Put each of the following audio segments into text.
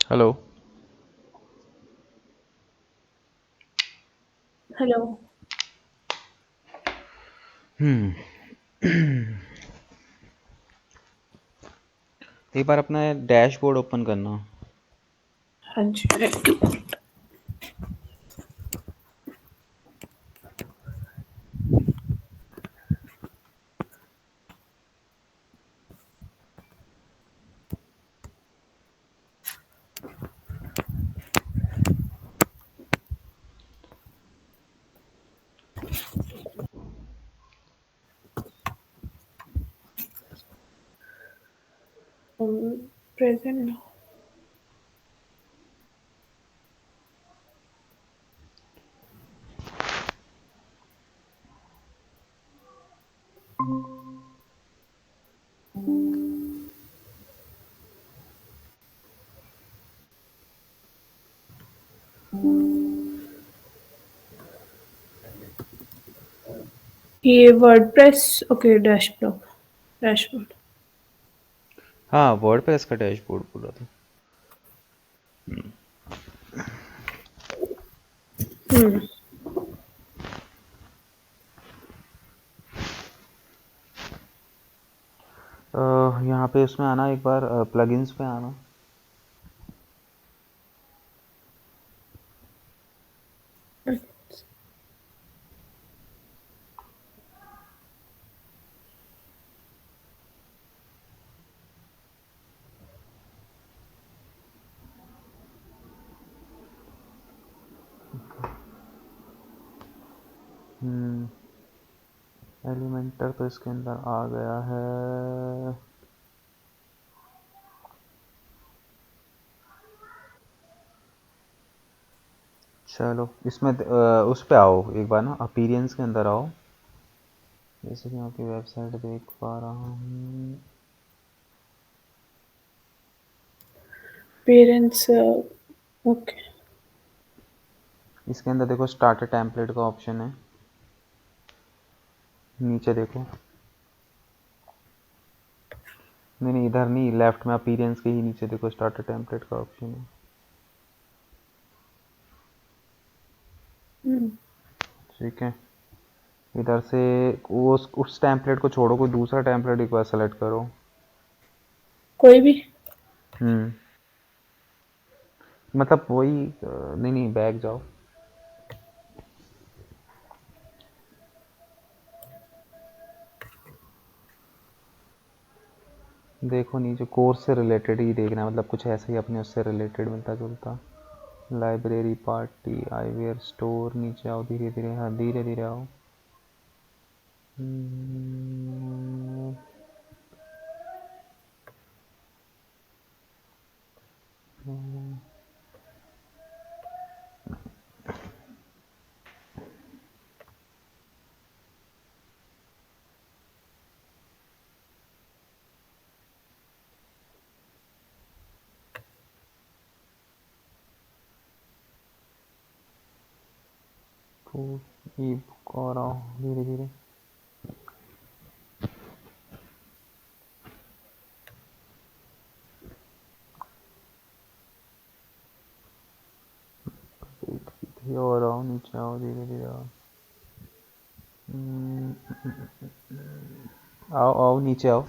Hello. Hello. हम्म। एक बार अपना dashboard open करना। हाँ जी। प्रेजेंट ना। ये वर्डप्रेस। Okay, dashboard. डैशबोर्ड। हाँ, वर्डप्रेस का डैशबोर्ड बोल रहा था। हम्म। यहाँ पे उसमें आना, एक बार प्लगइन्स पे आना। एलिमेंटर तो इसके अंदर आ गया है। चलो इसमें उस पे आओ एक बार ना, अपीरियंस के अंदर आओ। जैसे कि मैं आपकी वेबसाइट देख पा रहा हूँ। पेरेंट्स। ओके। इसके अंदर देखो, स्टार्टर टेम्पलेट का ऑप्शन है। नीचे देखो। नहीं नहीं, इधर नहीं, लेफ्ट में अपीरियंस के ही नीचे देखो, स्टार्टर टेम्पलेट का ऑप्शन है। ठीक है। इधर से वो उस टेम्पलेट को छोड़ो, कोई दूसरा टेम्पलेट एक बार सेलेक्ट करो। कोई भी। हम्म। मतलब वही नहीं नहीं, बैक जाओ। देखो नीचे कोर्स से रिलेटेड ही देखना है, मतलब कुछ ऐसे ही अपने उससे रिलेटेड मिलता जुलता। लाइब्रेरी, पार्टी, आईवेयर स्टोर, नीचे आओ धीरे धीरे, हाँ धीरे धीरे आओ। हम्म, तो ई बुक और आओ धीरे धीरे। धीरे और आओ, नीचे आओ धीरे धीरे आओ। आओ आओ नीचे आओ।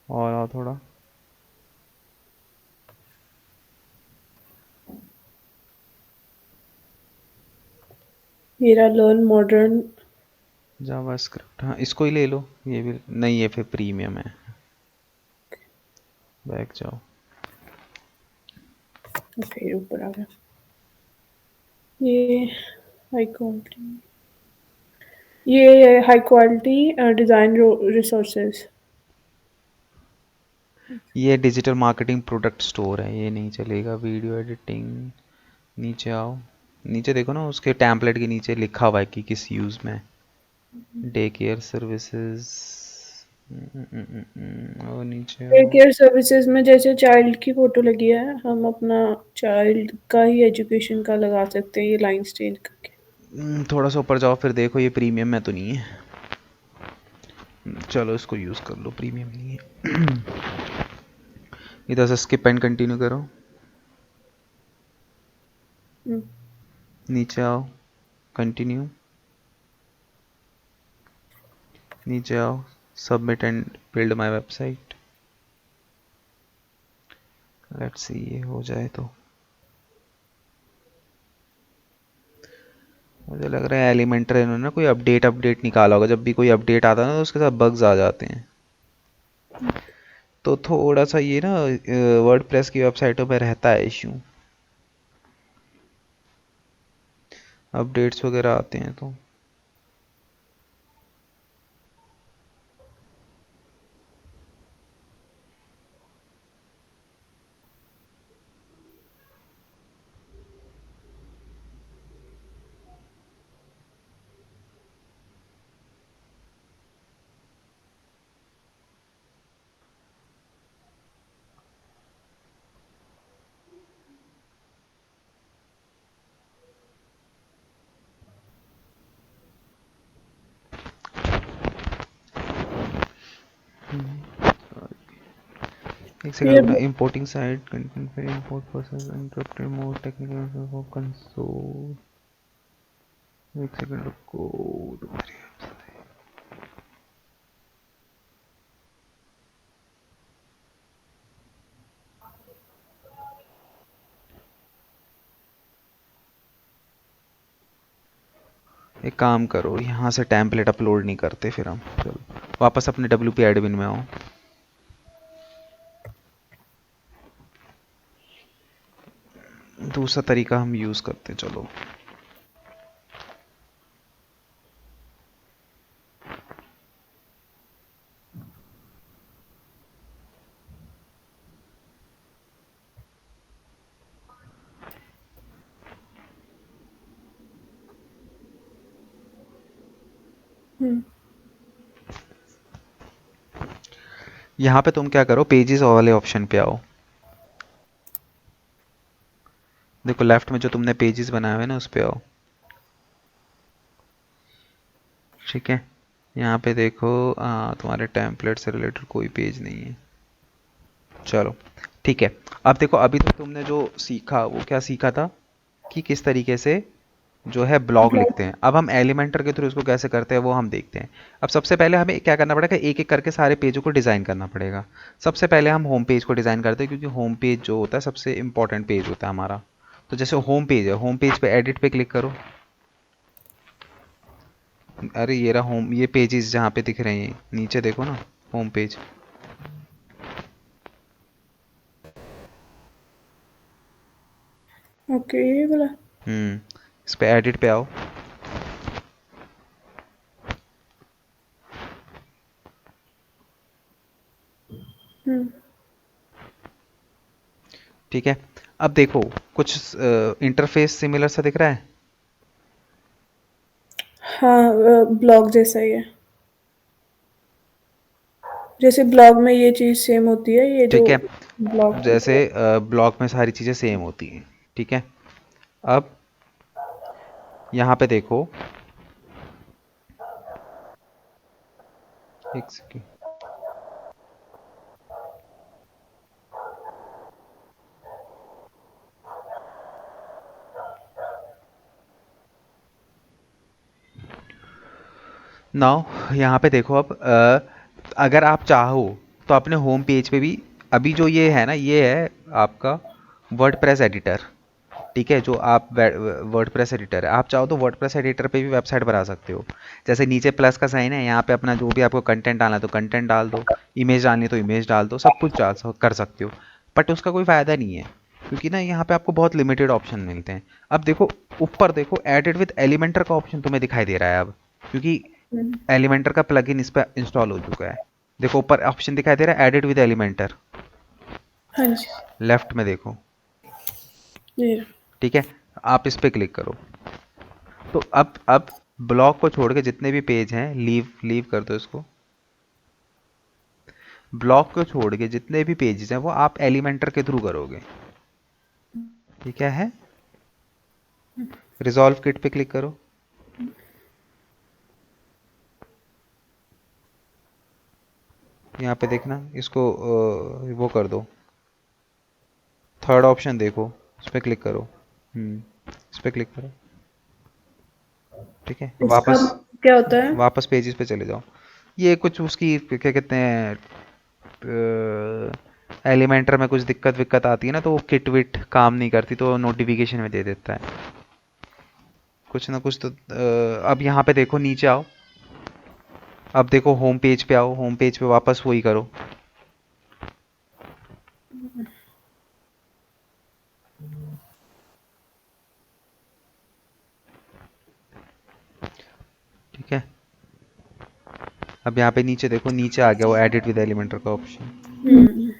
और आओ थोड़ा। मेरा लर्न मॉडर्न। जावास्क्रिप्ट, हाँ इसको ही ले लो। ये भी नहीं, ये फिर प्रीमियम है। बैक जाओ। ओके, ऊपर आ गया। ये हाई क्वालिटी। ये हाई क्वालिटी डिजाइन रिसोर्सेज। ये डिजिटल मार्केटिंग प्रोडक्ट स्टोर है, ये नहीं चलेगा। वीडियो एडिटिंग, नीचे आओ। नीचे देखो ना, उसके टेम्पलेट के नीचे लिखा हुआ है कि किस यूज़ में। Day care services. और नीचे डे आओ। केयर सर्विसेज में जैसे चाइल्ड की फोटो लगी है, हम अपना चाइल्ड का ही एजुकेशन का लगा सकते हैं, ये लाइंस चेंज करके। थोड़ा सा ऊपर जाओ, फिर देखो ये प्रीमियम में तो नहीं है। चलो इसको यूज़ कर लो, प्रीमियम नहीं है। इधर से स्किप एंड कंटिन्यू करो, हम्म, नीचे आओ, कंटिन्यू, नीचे आओ, submit and build my website. Let's see ये हो जाए तो। मुझे लग रहा है एलिमेंटर इन्होंने ना कोई अपडेट निकाला होगा, जब भी कोई अपडेट आता है ना तो उसके साथ बग्स आ जाते हैं। तो थोड़ा सा ये ना वर्डप्रेस की वेबसाइटों पे रहता है इशू, अपडेट्स वगैरह आते हैं तो। एक सेकंड ये रुकना, इंपोर्टिंग साइट कंटेंट फिर import process interpret more technical for console. एक सेकंड रुको तुम्हारी। एक काम करो, यहाँ से टेम्पलेट अपलोड नहीं करते फिर हम, चलो वापस अपने WP एडमिन में आओ। दूसरा तरीका हम यूज़ करते हैं, चलो। हम्म, यहाँ पे तुम क्या करो, पेजेस वाले ऑप्शन पे आओ। देखो लेफ्ट में जो तुमने पेजेस बनाए हुए हैं ना, उस पे आओ। ठीक है, यहाँ पे देखो तुम्हारे टेम्पलेट से रिलेटेड कोई पेज नहीं है। चलो ठीक है। अब देखो, अभी तक तुमने जो सीखा वो क्या सीखा था, कि किस तरीके से जो है ब्लॉग ब्लॉग। लिखते हैं। अब हम एलिमेंटर के थ्रू इसको कैसे करते हैं वो हम देखते हैं। अब सबसे पहले हमें क्या करना पड़ेगा, एक एक करके सारे पेजों को डिज़ाइन करना पड़ेगा। सबसे पहले हम होम पेज को डिज़ाइन करते हैं, क्योंकि होम पेज जो होता है सबसे इंपॉर्टेंट पेज होता है हमारा। तो जैसे होम पेज है, होम पेज पे एडिट पे क्लिक करो। अरे ये रहा होम, ये पेजेस जहाँ पे दिख रहे हैं नीचे देखो ना, होम पेज। ओके, ये बोला। इस पे एडिट पे आओ। हम्म, ठीक है, अब देखो कुछ इंटरफेस सिमिलर सा दिख रहा है। हाँ, ब्लॉग जैसा ही है। जैसे ब्लॉग में ये चीज सेम होती है, ये जो ठीक है, ब्लॉग की जैसे ब्लॉक में सारी चीज़ें सेम होती हैं। ठीक है, अब यहाँ पे देखो, एक सेकेंड। नाउ यहाँ पे देखो, अब अगर आप चाहो तो अपने होम पेज पे भी, अभी जो ये है ना, ये है आपका वर्डप्रेस एडिटर। ठीक है, जो आप वर्डप्रेस एडिटर है, आप चाहो तो वर्डप्रेस एडिटर पे भी वेबसाइट बना सकते हो। जैसे नीचे प्लस का साइन है, यहाँ पे अपना जो भी आपको कंटेंट डालना है तो कंटेंट डाल दो, इमेज डालनी है तो इमेज डाल दो, सब कुछ कर सकते हो। बट उसका कोई फ़ायदा नहीं है, क्योंकि ना यहाँ पे आपको बहुत लिमिटेड ऑप्शन मिलते हैं। अब देखो ऊपर देखो, एडिट विद एलिमेंटर का ऑप्शन तुम्हें दिखाई दे रहा है अब, क्योंकि हम्म, एलिमेंटर का प्लगइन इस पर इंस्टॉल हो चुका है। देखो ऊपर ऑप्शन दिखाई दे रहा है, एडिट विद एलिमेंटर, हाँ जी, लेफ्ट में देखो। ये रहा। ठीक है, आप इस पे क्लिक करो। तो अब ब्लॉक को छोड़ के जितने भी पेज हैं, लीव लीव कर दो इसको। ब्लॉक को छोड़ के जितने भी पेजेस हैं वो आप एलिमेंटर के थ्रू करोगे। ठीक है, रिजॉल्व किट पे क्लिक करो। यहाँ पे देखना इसको वो कर दो, थर्ड ऑप्शन देखो, उस पर क्लिक करो। इस पर क्लिक करो। ठीक है, इसका वापस क्या होता है? वापस पेजेस पे चले जाओ। ये कुछ उसकी क्या कहते हैं, एलिमेंटर में कुछ दिक्कत विक्कत आती है ना, तो वो किट विट काम नहीं करती, तो नोटिफिकेशन में दे देता है कुछ ना कुछ। तो अब यहाँ पे देखो, नीचे आओ। अब देखो होम पेज पे आओ, होम पेज पे वापस वही करो। ठीक है, अब यहाँ पे नीचे देखो, नीचे आ गया वो एडिट विद एलिमेंटर का ऑप्शन। हम्म।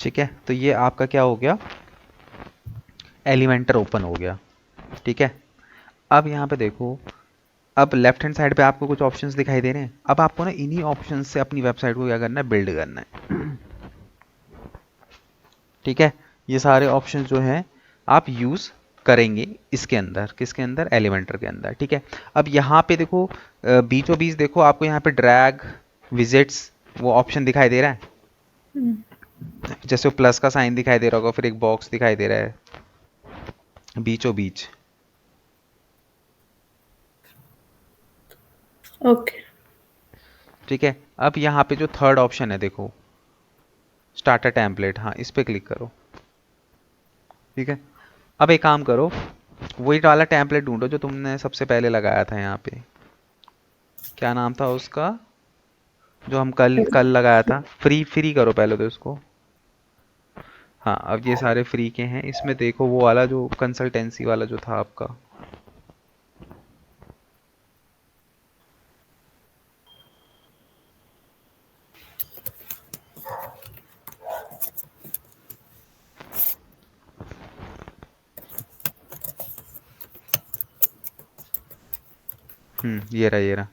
ठीक है, तो ये आपका क्या हो गया, एलिमेंटर ओपन हो गया। ठीक है, अब यहाँ पे देखो, अब लेफ्ट हैंड साइड पे आपको कुछ ऑप्शंस दिखाई दे रहे हैं। अब आपको ना इन्हीं ऑप्शंस से अपनी वेबसाइट को क्या करना है, बिल्ड करना है। ठीक है, ये सारे ऑप्शंस जो हैं आप यूज़ करेंगे इसके अंदर, किसके अंदर, एलिमेंटर के अंदर। ठीक है, अब यहाँ पे देखो, बीचों बीच देखो, आपको यहाँ पे ड्रैग विजिट्स वो ऑप्शन दिखाई दे रहा है, हम्म। जैसे वो प्लस का साइन दिखाई दे रहा होगा, फिर एक बॉक्स दिखाई दे रहा है बीचों बीच। ओके। ठीक है, अब यहाँ पे जो थर्ड ऑप्शन है देखो, स्टार्टर टेम्पलेट, हाँ इस पे क्लिक करो। ठीक है, अब एक काम करो, वही वाला टेम्पलेट ढूंढो जो तुमने सबसे पहले लगाया था यहाँ पे, क्या नाम था उसका, जो हम कल कल लगाया था, फ्री फ्री करो पहले तो इसको। हाँ, अब ये सारे फ्री के हैं, इसमें देखो वो वाला जो कंसल्टेंसी वाला जो था आपका। ये रहा, ये रहा।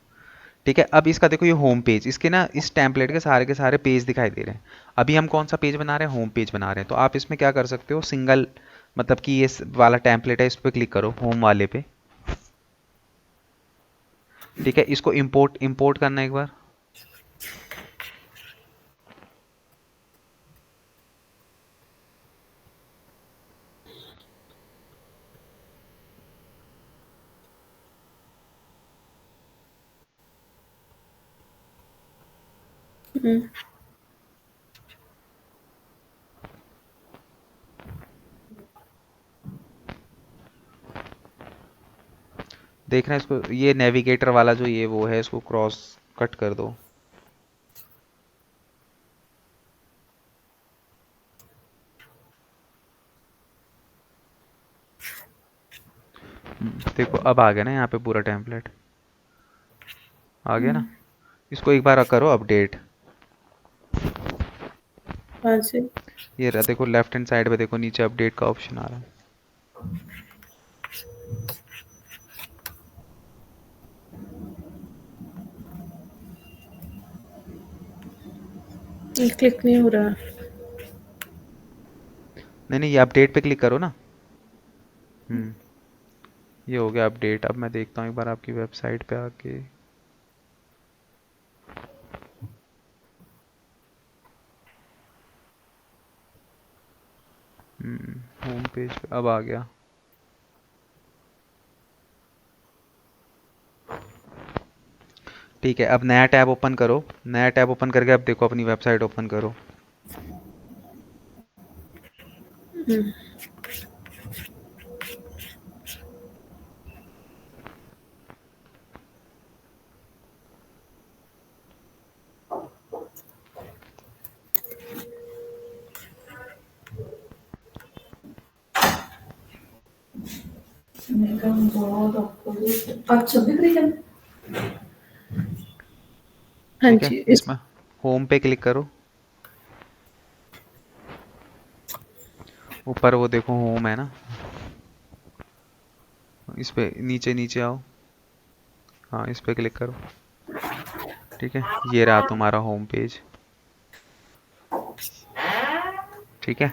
ठीक है, अब इसका देखो, ये होम पेज, इसके ना इस टेम्पलेट के सारे पेज दिखाई दे रहे हैं। अभी हम कौन सा पेज बना रहे हैं, होम पेज बना रहे हैं। तो आप इसमें क्या कर सकते हो, सिंगल, मतलब कि ये वाला टेम्पलेट है, इस पर क्लिक करो, होम वाले पे। ठीक है, इसको इंपोर्ट इंपोर्ट करना है एक बार। हम्म। देखना इसको, ये नेविगेटर वाला जो ये वो है, इसको क्रॉस कट कर दो। देखो अब आ गया ना यहाँ पे पूरा टेम्पलेट, आ गया ना। इसको एक बार करो अपडेट। कहाँ से? ये रहा, देखो लेफ्ट हैंड साइड पे देखो, नीचे अपडेट का ऑप्शन आ रहा है। क्लिक नहीं हो रहा। नहीं नहीं, ये अपडेट पे क्लिक करो ना। हम्म, ये हो गया अपडेट। अब मैं देखता हूँ एक बार आपकी वेबसाइट पे आके। होम पेज पे अब आ गया। ठीक है, अब नया टैब ओपन करो। नया टैब ओपन करके अब देखो अपनी वेबसाइट ओपन करो। हाँ ठीक है, जी, इस इसमें होम पे क्लिक करो, ऊपर वो देखो होम है ना, इस पे नीचे नीचे आओ, हाँ इस पे क्लिक करो। ठीक है, ये रहा तुम्हारा होम पेज। ठीक है,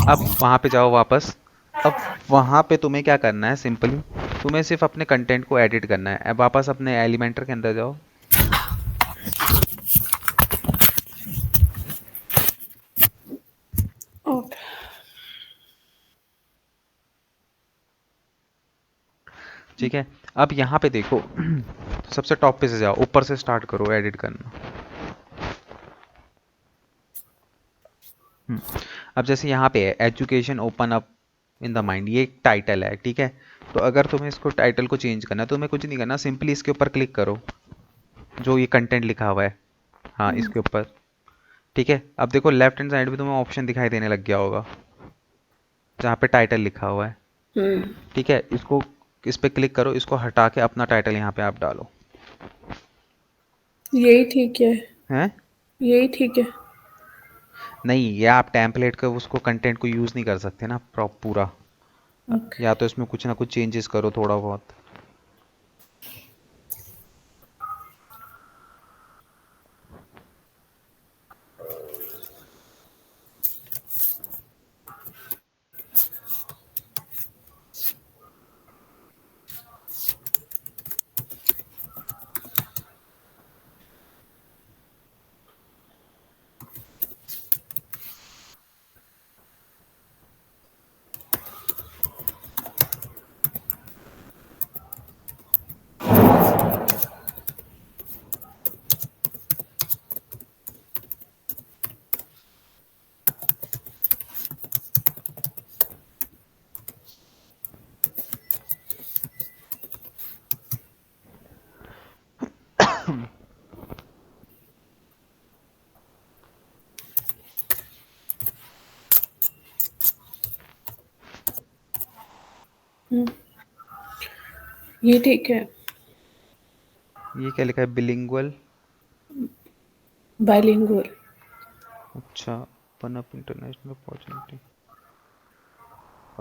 अब वहाँ पे जाओ वापस। अब वहाँ पे तुम्हें क्या करना है, सिंपली तुम्हें सिर्फ अपने कंटेंट को एडिट करना है। अब वापस अपने एलिमेंटर के अंदर जाओ। ओके। ठीक है, अब यहाँ पे देखो तो सबसे टॉप पे से जाओ, ऊपर से स्टार्ट करो एडिट करना। अब जैसे यहाँ पे है education open up in the mind, ये एक टाइटल है। ठीक है, तो अगर तुम्हें इसको टाइटल को चेंज करना है तो तुम्हें कुछ नहीं करना, सिंपली इसके ऊपर क्लिक करो जो ये कंटेंट लिखा हुआ है, हाँ इसके ऊपर। ठीक है, अब देखो लेफ्ट हैंड साइड पे तुम्हें ऑप्शन दिखाई देने लग गया होगा जहाँ पे टाइटल लिखा हुआ है। हम्म। ठीक है, इसको इस पे क्लिक करो, इसको हटा के अपना टाइटल यहाँ पे आप डालो। यही ठीक है। हैं? यही ठीक है। नहीं, ये आप टेम्पलेट का उसको कंटेंट को यूज़ नहीं कर सकते ना पूरा, ओके। या तो इसमें कुछ ना कुछ चेंजेस करो थोड़ा बहुत। हम्म, ये ठीक है। ये क्या लिखा है, बिलिंगुअल? बाइलिंगुअल। अच्छा, open up international opportunity.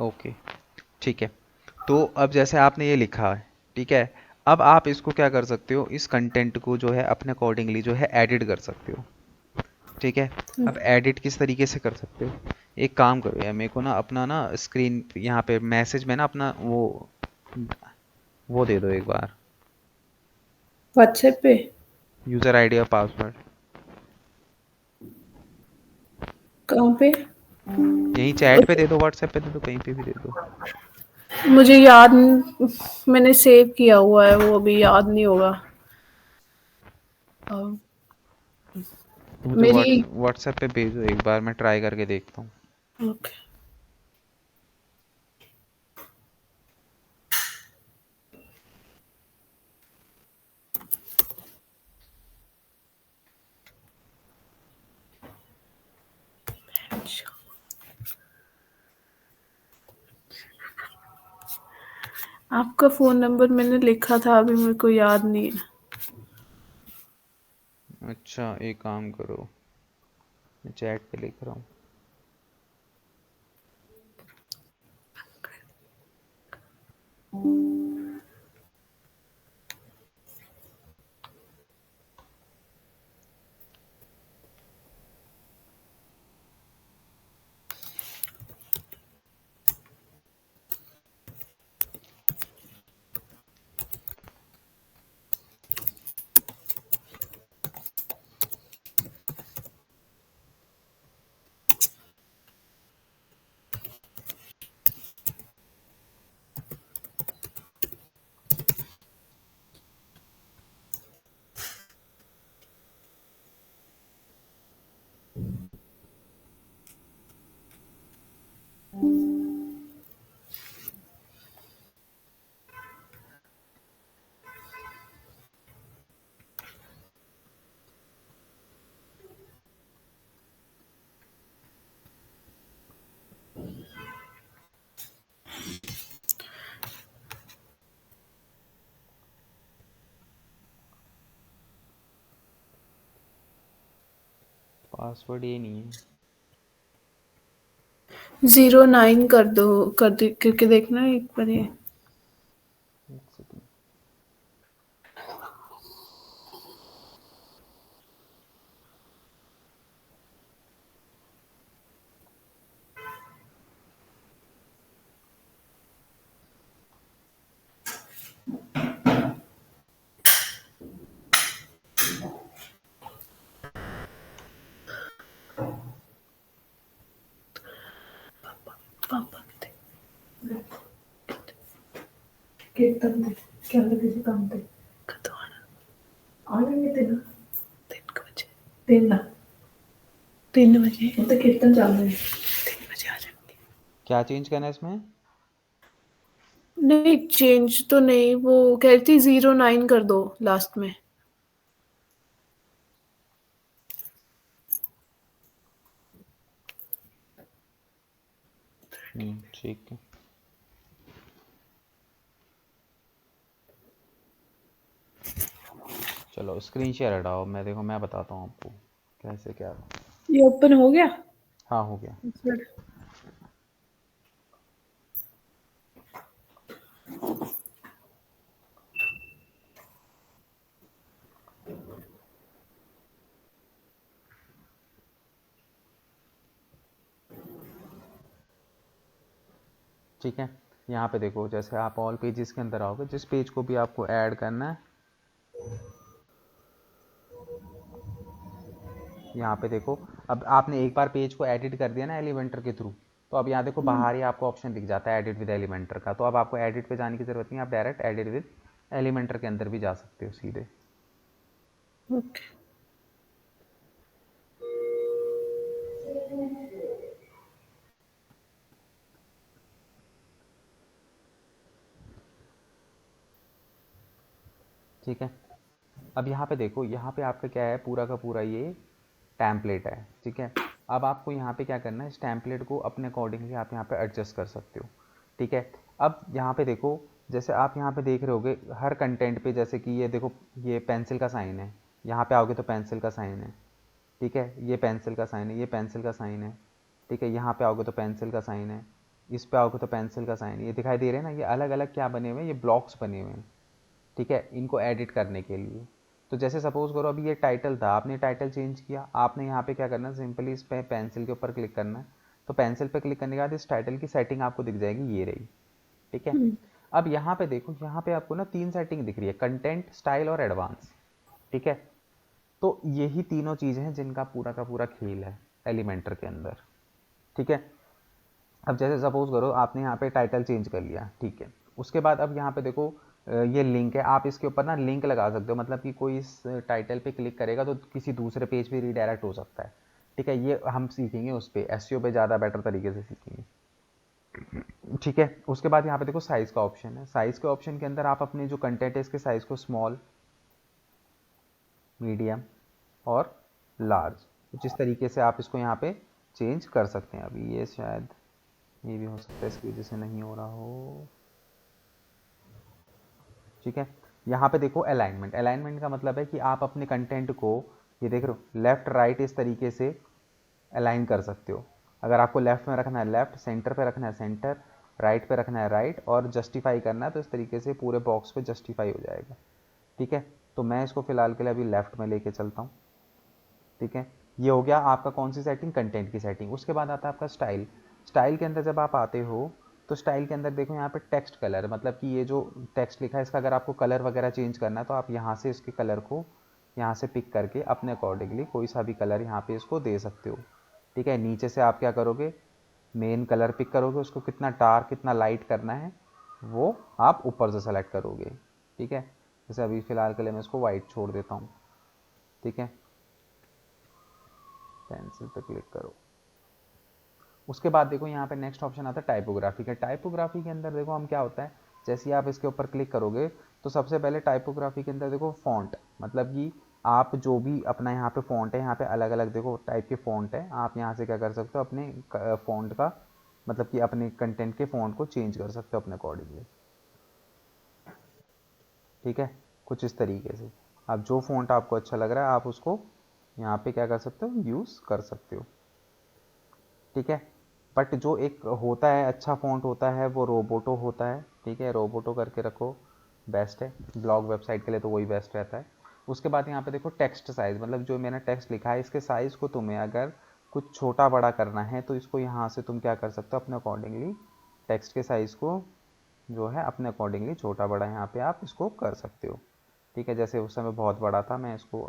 Okay, ठीक है। तो अब जैसे आपने ये लिखा है, ठीक है, अब आप इसको क्या कर सकते हो, इस कंटेंट को जो है अपने अकॉर्डिंगली जो है एडिट कर सकते हो। ठीक है, अब एडिट किस तरीके से कर सकते हो, एक काम करो यार, मेरे को ना अपना ना स्क्रीन यहाँ पे मैसेज में ना अपना वो दे दो एक बार, व्हाट्सएप पे। यूज़र आईडी और पासवर्ड। कहाँ पे? यहीं चैट पे दे दो, व्हाट्सएप पे दे दो, कहीं पे भी दे दो। मुझे याद मैंने सेव किया हुआ है, वो अभी याद नहीं होगा। अ, तो मुझे मेरी। व्हाट्सएप पे भेजो एक बार, मैं ट्राई करके देखता हूँ। ओके। आपका फोन नंबर मैंने लिखा था, अभी मेरे को याद नहीं है। अच्छा, एक काम करो, मैं चैट पे लिख रहा हूँ। पासवर्ड ये नहीं है। 09 कर दो, कर दे करके देखना एक बार ये। एक सेकंड। पापा कीर्तन दे, क्या लगे जी काम दे कतो आना आने देना 3 बजे, 3 बजे वो तो कीर्तन चल रहे हैं, 3 बजे आ जाएंगे। क्या चेंज करना है इसमें? नहीं चेंज तो नहीं, वो कह रही थी 09 कर दो लास्ट में। ठीक है। चलो स्क्रीन शेयर हटाओ, मैं देखो मैं बताता हूँ आपको कैसे क्या। ये ओपन हो गया हाँ हो गया। पासवर्ड। ठीक है, यहाँ पे देखो जैसे आप ऑल पेजेस के अंदर आओगे, जिस पेज को भी आपको ऐड करना है, यहाँ पे देखो। अब आपने एक बार पेज को एडिट कर दिया ना एलिमेंटर के थ्रू, तो अब यहाँ देखो बाहर ही आपको ऑप्शन दिख जाता है एडिट विद एलिमेंटर का। तो अब आपको एडिट पे जाने की ज़रूरत नहीं, आप डायरेक्ट एडिट विद एलिमेंटर के अंदर भी जा सकते हो सीधे। ओके ठीक है, अब यहाँ पे देखो, यहाँ पे आपका क्या है, पूरा का पूरा ये टैम्पलेट है। ठीक है, अब आपको यहाँ पे क्या करना है, इस टैम्पलेट को अपने अकॉर्डिंगली आप यहाँ पे एडजस्ट कर सकते हो। ठीक है, अब यहाँ पे देखो, जैसे आप यहाँ पे देख रहे होगे हर कंटेंट पे, जैसे कि ये देखो ये पेंसिल का साइन है, यहाँ पे आओगे तो पेंसिल का साइन है। ठीक है, ये पेंसिल का साइन है, ये पेंसिल का साइन है। ठीक है, यहाँ पे आओगे तो पेंसिल का साइन है, इस पे आओगे तो पेंसिल का साइन है। ये दिखाई दे रहे हैं ना, ये अलग अलग क्या बने हुए हैं, ये ब्लॉक्स बने हुए हैं। ठीक है, इनको एडिट करने के लिए। तो जैसे सपोज करो अभी ये टाइटल था, आपने टाइटल चेंज किया, आपने यहाँ पे क्या करना है, सिंपली इस पे पेंसिल के ऊपर क्लिक करना है। तो पेंसिल पे क्लिक करने के बाद इस टाइटल की सेटिंग आपको दिख जाएगी, ये रही। ठीक है, अब यहाँ पे देखो, यहाँ पे आपको ना 3 सेटिंग दिख रही है, कंटेंट, स्टाइल और एडवांस। ठीक है, तो यही तीनों चीज़ें हैं जिनका पूरा का पूरा खेल है एलिमेंटर के अंदर। ठीक है, अब जैसे सपोज करो आपने यहाँ पे टाइटल चेंज कर लिया, ठीक है, उसके बाद अब यहाँ पे देखो ये लिंक है, आप इसके ऊपर ना लिंक लगा सकते हो, मतलब कि कोई इस टाइटल पे क्लिक करेगा तो किसी दूसरे पेज पे रीडायरेक्ट हो सकता है। ठीक है, ये हम सीखेंगे उस पे, एसईओ पे ज़्यादा बेटर तरीके से सीखेंगे। ठीक है, उसके बाद यहाँ पे देखो साइज़ का ऑप्शन है, साइज़ के ऑप्शन के अंदर आप अपने जो कंटेंट है इसके साइज़ को स्मॉल, मीडियम और लार्ज, कुछ इस तरीके से आप इसको यहाँ पे चेंज कर सकते हैं। अभी ये शायद ये भी हो सकता है इसकी वजह से नहीं हो रहा हो। ठीक है, यहाँ पे देखो अलाइनमेंट, अलाइनमेंट का मतलब है कि आप अपने कंटेंट को, ये देख रहे हो, लेफ्ट राइट इस तरीके से अलाइन कर सकते हो। अगर आपको लेफ्ट में रखना है लेफ्ट, सेंटर पे रखना है सेंटर, राइट पे रखना है राइट, और जस्टिफाई करना है तो इस तरीके से पूरे बॉक्स पे जस्टिफाई हो जाएगा। ठीक है, तो मैं इसको फिलहाल के लिए अभी लेफ्ट में लेके चलता हूँ। ठीक है, ये हो गया आपका कौन सी सेटिंग, कंटेंट की सेटिंग। उसके बाद आता है आपका स्टाइल। स्टाइल के अंदर जब आप आते हो तो स्टाइल के अंदर देखो यहाँ पे टेक्स्ट कलर, मतलब कि ये जो टेक्स्ट लिखा है इसका अगर आपको कलर वगैरह चेंज करना है तो आप यहाँ से इसके कलर को यहाँ से पिक करके अपने अकॉर्डिंगली कोई सा भी कलर यहाँ पे इसको दे सकते हो। ठीक है, नीचे से आप क्या करोगे, मेन कलर पिक करोगे, उसको कितना डार्क कितना लाइट करना है वो आप ऊपर से सेलेक्ट करोगे। ठीक है, जैसे अभी फ़िलहाल के लिए मैं इसको वाइट छोड़ देता हूँ। ठीक है, पेंसिल पे क्लिक करो। उसके बाद देखो यहाँ पे नेक्स्ट ऑप्शन आता है टाइपोग्राफी का। टाइपोग्राफी के अंदर देखो हम क्या होता है, जैसे ही आप इसके ऊपर क्लिक करोगे तो सबसे पहले टाइपोग्राफी के अंदर देखो फॉन्ट, मतलब कि आप जो भी अपना यहाँ पे फॉन्ट है, यहाँ पे अलग अलग देखो टाइप के फॉन्ट है, आप यहाँ से क्या कर सकते हो, अपने फॉन्ट का मतलब कि अपने कंटेंट के फॉन्ट को चेंज कर सकते हो अपने अकॉर्डिंगली। ठीक है, कुछ इस तरीके से आप जो फॉन्ट आपको अच्छा लग रहा है आप उसको यहाँ पे क्या कर सकते हो, यूज़ कर सकते हो। ठीक है, बट जो एक होता है अच्छा फ़ॉन्ट होता है वो रोबोटो होता है। ठीक है, रोबोटो करके रखो, बेस्ट है ब्लॉग वेबसाइट के लिए, तो वही बेस्ट रहता है। उसके बाद यहाँ पे देखो टेक्स्ट साइज़, मतलब जो मैंने टेक्स्ट लिखा है इसके साइज़ को तुम्हें अगर कुछ छोटा बड़ा करना है तो इसको यहाँ से तुम क्या कर सकते हो, अपने अकॉर्डिंगली टेक्स्ट के साइज़ को जो है अपने अकॉर्डिंगली छोटा बड़ा यहाँ पे आप इसको कर सकते हो। ठीक है, जैसे उस समय बहुत बड़ा था, मैं इसको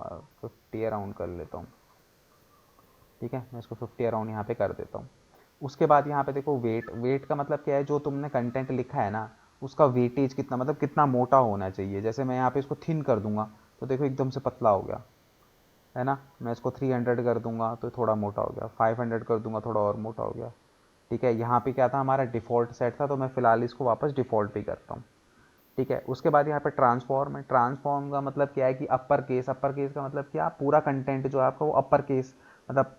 50 अराउंड कर लेता हूँ। ठीक है, मैं इसको 50 अराउंड यहाँ पे कर देता हूँ। उसके बाद यहाँ पे देखो वेट, वेट का मतलब क्या है, जो तुमने कंटेंट लिखा है ना उसका वेटेज कितना, मतलब कितना मोटा होना चाहिए। जैसे मैं यहाँ पे इसको थिन कर दूंगा तो देखो एकदम से पतला हो गया, है ना। मैं इसको 300 कर दूंगा तो थोड़ा मोटा हो गया, 500 कर दूंगा थोड़ा और मोटा हो गया। ठीक है, यहाँ पे क्या था, हमारा डिफ़ॉल्ट सेट था, तो मैं फ़िलहाल इसको वापस डिफ़ॉल्ट पे करता हूँ। ठीक है, उसके बाद यहाँ पे ट्रांसफॉर्म है। ट्रांसफॉर्म का मतलब क्या है कि अपर केस, अपर केस का मतलब क्या, पूरा कंटेंट जो है आपका वो अपर केस मतलब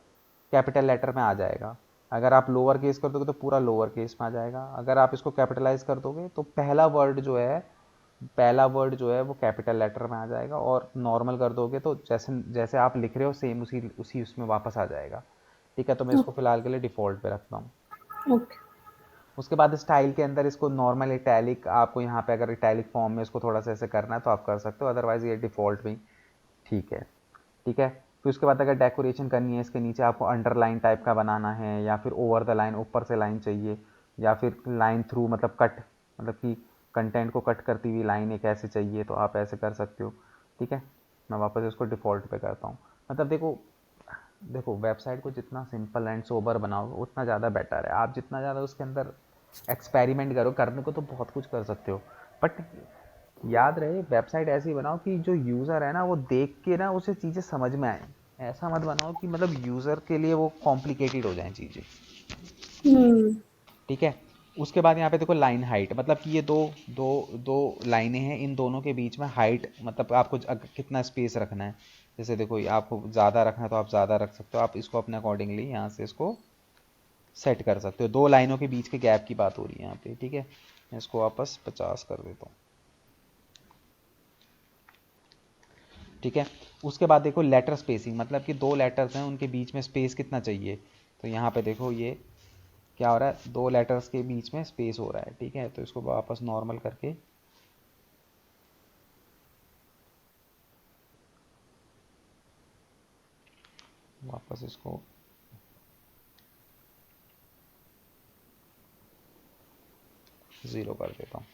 कैपिटल लेटर में आ जाएगा। अगर आप लोअर केस कर दोगे तो पूरा लोअर केस में आ जाएगा। अगर आप इसको कैपिटलाइज कर दोगे तो पहला वर्ड जो है वो कैपिटल लेटर में आ जाएगा, और नॉर्मल कर दोगे तो जैसे जैसे आप लिख रहे हो सेम उसी उसी उसमें वापस आ जाएगा। ठीक है, तो मैं इसको फिलहाल के लिए डिफ़ॉल्ट पे रखता हूँ। ओके। उसके बाद स्टाइल के अंदर इसको नॉर्मल इटैलिक, आपको यहाँ पे अगर इटैलिक फॉर्म में इसको थोड़ा सा ऐसे करना है तो आप कर सकते हो, अदरवाइज ये डिफ़ॉल्ट में ठीक है। ठीक है, फिर उसके बाद अगर डेकोरेशन करनी है इसके नीचे आपको अंडरलाइन टाइप का बनाना है, या फिर ओवर द लाइन ऊपर से लाइन चाहिए, या फिर लाइन थ्रू मतलब कट, मतलब कि कंटेंट को कट करती हुई लाइन एक ऐसे चाहिए तो आप ऐसे कर सकते हो। ठीक है, मैं वापस इसको डिफ़ॉल्ट पे करता हूँ। मतलब देखो, देखो वेबसाइट को जितना सिंपल एंड सोबर बनाओगे उतना ज़्यादा बेटर है। आप जितना ज़्यादा उसके अंदर एक्सपेरिमेंट करो, करने को तो बहुत कुछ कर सकते हो, बट याद रहे वेबसाइट ऐसी बनाओ कि जो यूज़र है ना वो देख के ना उसे चीज़ें समझ में आए। ऐसा मत बनाओ कि मतलब यूज़र के लिए वो कॉम्प्लिकेटेड हो जाए चीज़ें। हम्म। ठीक है, उसके बाद यहाँ पे देखो लाइन हाइट, मतलब कि ये दो दो दो लाइनें हैं, इन दोनों के बीच में हाइट मतलब आपको कितना स्पेस रखना है। जैसे देखो ये आपको ज़्यादा रखना है तो आप ज़्यादा रख सकते हो, आप इसको अपने अकॉर्डिंगली यहाँ से इसको सेट कर सकते हो। दो लाइनों के बीच के गैप की बात हो रही है यहाँ पे। ठीक है, मैं इसको वापस 50 कर देता हूँ। ठीक है, उसके बाद देखो लेटर स्पेसिंग, मतलब कि दो लेटर्स हैं उनके बीच में स्पेस कितना चाहिए। तो यहाँ पे देखो ये क्या हो रहा है, दो लेटर्स के बीच में स्पेस हो रहा है। ठीक है, तो इसको वापस नॉर्मल करके वापस इसको ज़ीरो कर देता हूँ।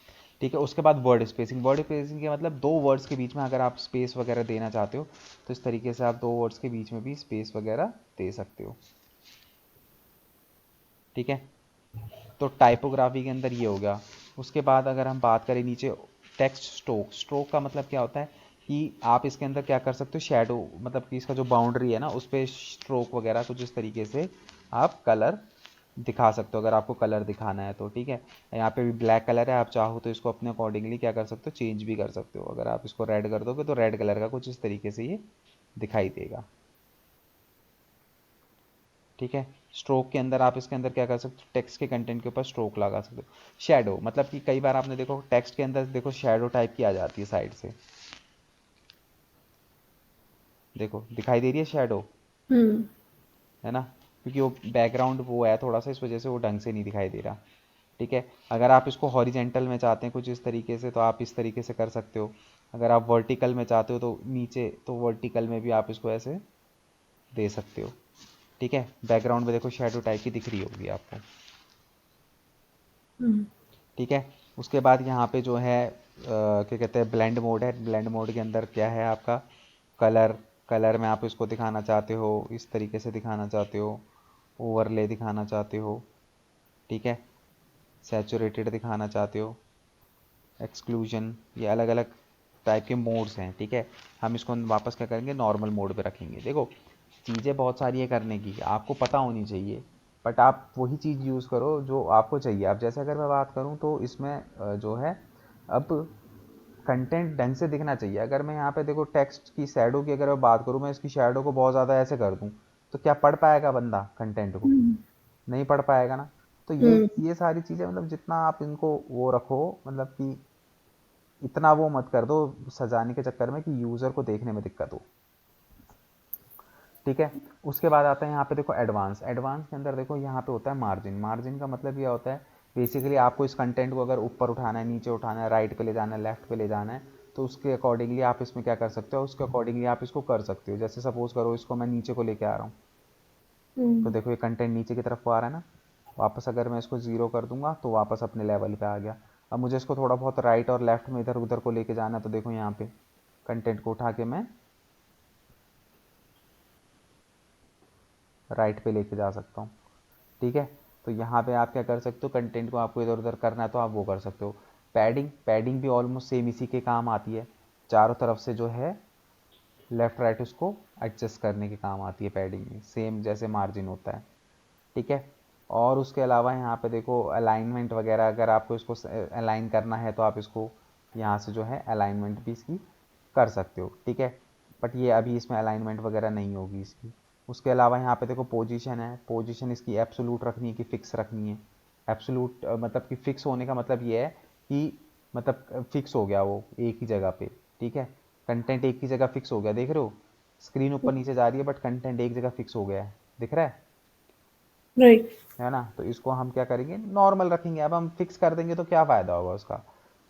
ठीक है, उसके बाद वर्ड स्पेसिंग, वर्ड स्पेसिंग के मतलब दो वर्ड्स के बीच में अगर आप स्पेस वगैरह देना चाहते हो तो इस तरीके से आप दो वर्ड्स के बीच में भी स्पेस वगैरह दे सकते हो। ठीक है, तो टाइपोग्राफी के अंदर ये हो गया। उसके बाद अगर हम बात करें नीचे टेक्स्ट स्ट्रोक, स्ट्रोक का मतलब क्या होता है कि आप इसके अंदर क्या कर सकते हो, शेडो, मतलब कि इसका जो बाउंड्री है ना उस पर स्ट्रोक वगैरह कुछ इस तरीके से आप कलर दिखा सकते हो, अगर आपको कलर दिखाना है तो। ठीक है, यहाँ पे भी ब्लैक कलर है, आप चाहो तो इसको अपने अकॉर्डिंगली क्या कर सकते हो, चेंज भी कर सकते हो। अगर आप इसको रेड कर दोगे तो रेड कलर का कुछ इस तरीके से ये दिखाई देगा। ठीक है, स्ट्रोक के अंदर आप इसके अंदर क्या कर सकते हो, टेक्स्ट के कंटेंट के ऊपर स्ट्रोक लगा सकते हो। शेडो मतलब कि कई बार आपने देखो टेक्स्ट के अंदर देखो शेडो टाइप की आ जाती है साइड से, देखो दिखाई दे रही है शेडो, हम्म। है ना, क्योंकि वो बैकग्राउंड वो है थोड़ा सा, इस वजह से वो ढंग से नहीं दिखाई दे रहा। ठीक है, अगर आप इसको हॉरिजेंटल में चाहते हैं कुछ इस तरीके से तो आप इस तरीके से कर सकते हो। अगर आप वर्टिकल में चाहते हो तो नीचे तो वर्टिकल में भी आप इसको ऐसे दे सकते हो। ठीक है, बैकग्राउंड में देखो शेडो टाइप की दिख रही होगी आपको। हम्म। ठीक है, उसके बाद यहाँ पे जो है क्या कहते हैं, ब्लेंड मोड है। ब्लेंड मोड के अंदर क्या है आपका कलर, कलर में आप इसको दिखाना चाहते हो, इस तरीके से दिखाना चाहते हो, ओवरले दिखाना चाहते हो। ठीक है, सैचुरेटेड दिखाना चाहते हो, एक्सक्लूजन, ये अलग अलग टाइप के मोड्स हैं। ठीक है, हम इसको वापस क्या करेंगे, नॉर्मल मोड पे रखेंगे। देखो चीज़ें बहुत सारी है करने की, आपको पता होनी चाहिए, बट आप वही चीज़ यूज़ करो जो आपको चाहिए। अब जैसे अगर मैं बात करूँ तो इसमें जो है अब कंटेंट ढंग से दिखना चाहिए। अगर मैं यहाँ पे देखो टेक्स्ट की शैडो की अगर मैं बात करूँ, मैं इसकी शैडो को बहुत ज़्यादा ऐसे कर दूँ तो क्या पढ़ पाएगा बंदा कंटेंट को, हम्म। नहीं पढ़ पाएगा ना। तो हम्म। ये सारी चीज़ें मतलब जितना आप इनको वो रखो, मतलब कि इतना वो मत कर दो सजाने के चक्कर में कि यूज़र को देखने में दिक्कत हो। ठीक है। उसके बाद आता है यहाँ पे देखो एडवांस। एडवांस के अंदर देखो यहाँ पे होता है मार्जिन। मार्जिन का मतलब यह होता है बेसिकली आपको इस कंटेंट को अगर ऊपर उठाना है, नीचे उठाना है, राइट पे ले जाना है, लेफ्ट पे ले जाना है, तो उसके अकॉर्डिंगली आप इसमें क्या कर सकते हो, उसके अकॉर्डिंगली आप इसको कर सकते हो। जैसे सपोज करो इसको मैं नीचे को लेके आ रहा हूँ, तो देखो ये कंटेंट नीचे की तरफ को आ रहा है ना, वापस अगर मैं इसको ज़ीरो कर दूंगा तो वापस अपने लेवल पे आ गया। अब मुझे इसको थोड़ा बहुत राइट और लेफ्ट में इधर उधर को लेके जाना है, तो देखो यहाँ पे कंटेंट को उठा के मैं राइट पे लेके जा सकता हूँ। ठीक है। तो यहाँ पे आप क्या कर सकते हो, कंटेंट को आपको इधर उधर करना है तो आप वो कर सकते हो। पैडिंग, पैडिंग भी ऑलमोस्ट सेम इसी के काम आती है। चारों तरफ से जो है लेफ्ट राइट उसको एडजस्ट करने के काम आती है पैडिंग में, सेम जैसे मार्जिन होता है। ठीक है। और उसके अलावा यहाँ पे देखो अलाइनमेंट वगैरह, अगर आपको इसको अलाइन करना है तो आप इसको यहाँ से जो है अलाइनमेंट भी इसकी कर सकते हो। ठीक है। बट ये अभी इसमें अलाइनमेंट वगैरह नहीं होगी इसकी। उसके अलावा यहाँ पे देखो पोजीशन है। पोजीशन इसकी एब्सोल्यूट रखनी है कि फिक्स रखनी है। एब्सोल्यूट मतलब कि फिक्स होने का मतलब ये है कि मतलब फिक्स हो गया वो एक ही जगह पे। ठीक है। कंटेंट एक ही जगह फिक्स हो गया, देख रहे हो स्क्रीन ऊपर नीचे जा रही है बट कंटेंट एक जगह फिक्स हो गया है, दिख रहा राइट। है ना। तो इसको हम क्या करेंगे, नॉर्मल रखेंगे। अब हम फिक्स कर देंगे तो क्या फ़ायदा होगा उसका।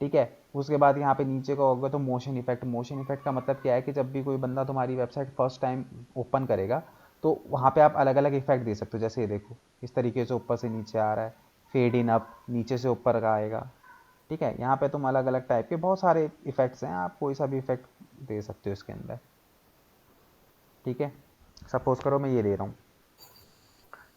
ठीक है। उसके बाद यहाँ पे नीचे का होगा तो मोशन इफेक्ट। मोशन इफेक्ट का मतलब क्या है कि जब भी कोई बंदा तुम्हारी वेबसाइट फर्स्ट टाइम ओपन करेगा तो वहाँ पे आप अलग अलग इफेक्ट दे सकते हो। जैसे ये देखो इस तरीके से ऊपर से नीचे आ रहा है, फेड इन अप, नीचे से ऊपर का आएगा। ठीक है। यहाँ पे तुम अलग अलग टाइप के बहुत सारे इफेक्ट्स हैं, आप कोई सा भी इफेक्ट दे सकते हो इसके अंदर। ठीक है। सपोज करो मैं ये दे रहा हूँ।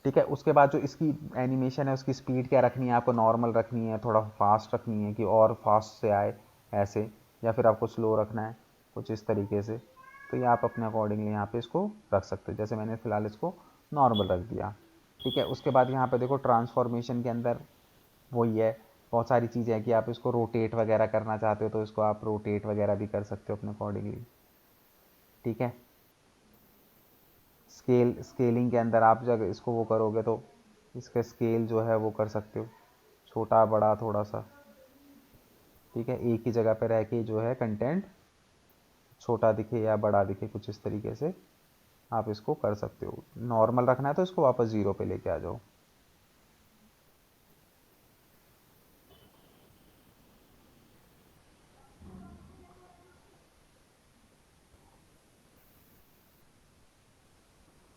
ठीक है। उसके बाद जो इसकी एनिमेशन है उसकी स्पीड क्या रखनी है आपको, नॉर्मल रखनी है, थोड़ा फास्ट रखनी है कि और फास्ट से आए ऐसे, या फिर आपको स्लो रखना है कुछ इस तरीके से। तो ये आप अपने अकॉर्डिंगली यहाँ पे इसको रख सकते हो। जैसे मैंने फ़िलहाल इसको नॉर्मल रख दिया। ठीक है। उसके बाद यहाँ पे देखो ट्रांसफॉर्मेशन के अंदर वही है, बहुत सारी चीज़ें हैं कि आप इसको रोटेट वगैरह करना चाहते हो तो इसको आप रोटेट वगैरह भी कर सकते हो अपने अकॉर्डिंगली। ठीक है। स्केलिंग के अंदर आप जब इसको वो करोगे तो इसका स्केल जो है वो कर सकते हो, छोटा बड़ा थोड़ा सा। ठीक है। एक ही जगह पे रह के जो है कंटेंट छोटा दिखे या बड़ा दिखे कुछ इस तरीके से आप इसको कर सकते हो। नॉर्मल रखना है तो इसको वापस ज़ीरो पे लेके आ जाओ।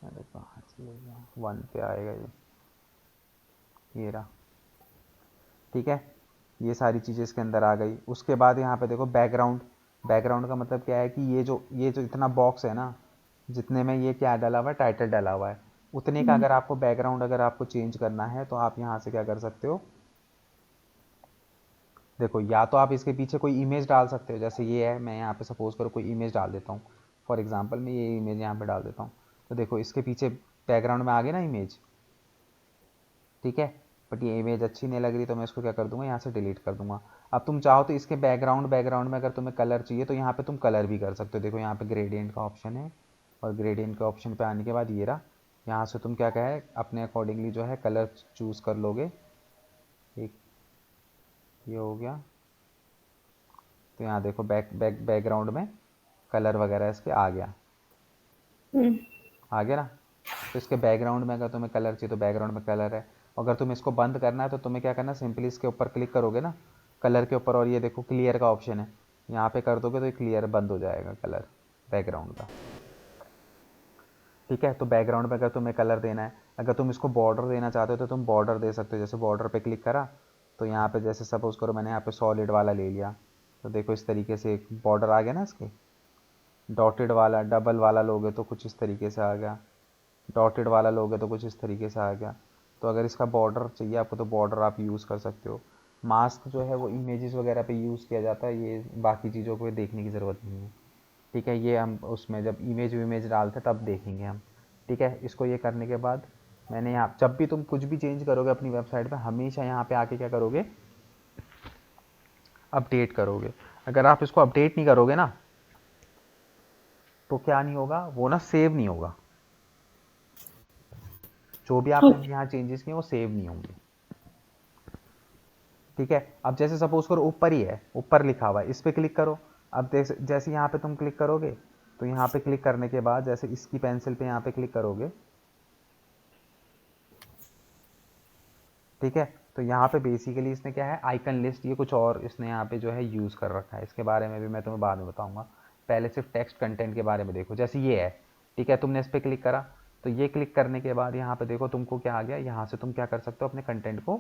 अरे कहाँ चले गया, वन पे आएगा ये रहा। ठीक है। ये सारी चीज़ें इसके अंदर आ गई। उसके बाद यहाँ पे देखो बैकग्राउंड। बैकग्राउंड का मतलब क्या है कि ये जो इतना बॉक्स है ना, जितने में ये क्या डाला हुआ है, टाइटल डाला हुआ है, उतने का अगर आपको बैकग्राउंड अगर आपको चेंज करना है तो आप यहाँ से क्या कर सकते हो, देखो या तो आप इसके पीछे कोई इमेज डाल सकते हो। जैसे ये है, मैं यहाँ पे सपोज करो कोई इमेज डाल देता हूँ, फॉर एग्जांपल मैं ये इमेज यहाँ पे डाल देता हूँ, तो देखो इसके पीछे बैकग्राउंड में आ गई ना इमेज। ठीक है। बट ये इमेज अच्छी नहीं लग रही तो मैं इसको क्या कर दूंगा, यहाँ से डिलीट कर दूंगा। अब तुम चाहो तो इसके बैकग्राउंड में अगर तुम्हें कलर चाहिए तो यहाँ पे तुम कलर भी कर सकते हो। देखो यहाँ पे ग्रेडियंट का ऑप्शन है, और ग्रेडियंट के ऑप्शन पे आने के बाद ये रहा, यहाँ से तुम क्या कहे अपने अकॉर्डिंगली जो है कलर चूज़ कर लोगे। एक ये हो गया। तो यहाँ देखो बैकग्राउंड में कलर वगैरह इसके आ गया, आ गया ना। तो इसके बैकग्राउंड में अगर तुम्हें कलर चाहिए तो बैकग्राउंड में कलर है। अगर तुम्हें इसको बंद करना है तो तुम्हें क्या करना है, सिंपली इसके ऊपर क्लिक करोगे ना कलर के ऊपर, और ये देखो क्लियर का ऑप्शन है, यहाँ पे कर दोगे तो ये क्लियर बंद हो जाएगा कलर बैकग्राउंड का। ठीक है। तो बैकग्राउंड में अगर तुम्हें कलर देना है, अगर तुम इसको बॉर्डर देना चाहते हो तो तुम बॉर्डर दे सकते हो। जैसे बॉर्डर पे क्लिक करा तो यहाँ पे जैसे सपोज करो मैंने यहाँ पे सॉलिड वाला ले लिया, तो देखो इस तरीके से एक बॉर्डर आ गया ना इसके। डॉटेड वाला डबल वाला लोगे तो कुछ इस तरीके से आ गया, डॉटेड वाला लोगे तो कुछ इस तरीके से आ गया। तो अगर इसका बॉर्डर चाहिए आपको तो बॉर्डर आप यूज़ कर सकते हो। मास्क जो है वो इमेजेस वगैरह पे यूज़ किया जाता है, ये बाकी चीज़ों को देखने की ज़रूरत नहीं है। ठीक है। ये हम उसमें जब इमेज डालते तब देखेंगे हम। ठीक है। इसको ये करने के बाद मैंने यहाँ, जब भी तुम कुछ भी चेंज करोगे अपनी वेबसाइट पे हमेशा यहाँ पे आके क्या करोगे, अपडेट करोगे। अगर आप इसको अपडेट नहीं करोगे ना तो क्या नहीं होगा, वो ना सेव नहीं होगा। जो भी आपने ओके। यहाँ चेंजेस किए वो सेव नहीं होंगे। ठीक है। अब जैसे सपोज करो ऊपर ही है, ऊपर लिखा हुआ है, इस पर क्लिक करो। अब जैसे यहाँ पे तुम क्लिक करोगे तो यहाँ पे क्लिक करने के बाद जैसे इसकी पेंसिल पे यहाँ पे क्लिक करोगे, ठीक है, तो यहाँ पे बेसिकली इसने क्या है, आइकन लिस्ट, ये कुछ और इसने यहाँ पे जो है यूज़ कर रखा है। इसके बारे में भी मैं तुम्हें बाद में बताऊंगा, पहले सिर्फ टेक्स्ट कंटेंट के बारे में देखो। जैसे ये है, ठीक है, तुमने इस पर क्लिक करा, तो ये क्लिक करने के बाद यहाँ पे देखो तुमको क्या आ गया, यहाँ से तुम क्या कर सकते हो, अपने कंटेंट को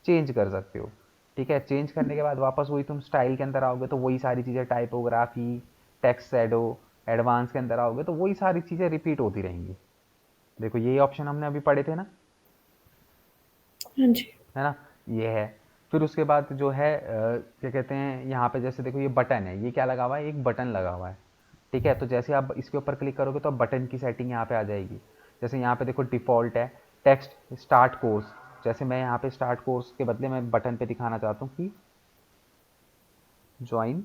चेंज कर सकते हो। ठीक है, चेंज करने के बाद वापस वही तुम स्टाइल के अंदर आओगे तो वही सारी चीज़ें, टाइपोग्राफी, टेक्स्ट शैडो, एडवांस के अंदर आओगे तो वही सारी चीज़ें रिपीट होती रहेंगी। देखो यही ऑप्शन हमने अभी पढ़े थे ना, हाँ जी। है ना, ये है। फिर उसके बाद जो है क्या कहते हैं, यहाँ पे जैसे देखो ये बटन है, ये क्या लगा हुआ है, एक बटन लगा हुआ है। ठीक है, तो जैसे आप इसके ऊपर क्लिक करोगे तो अब बटन की सेटिंग यहाँ पे आ जाएगी। जैसे यहाँ पे देखो डिफ़ॉल्ट है टेक्स्ट स्टार्ट कोर्स, जैसे मैं यहाँ पे स्टार्ट कोर्स के बदले मैं बटन पे दिखाना चाहता हूँ कि ज्वाइन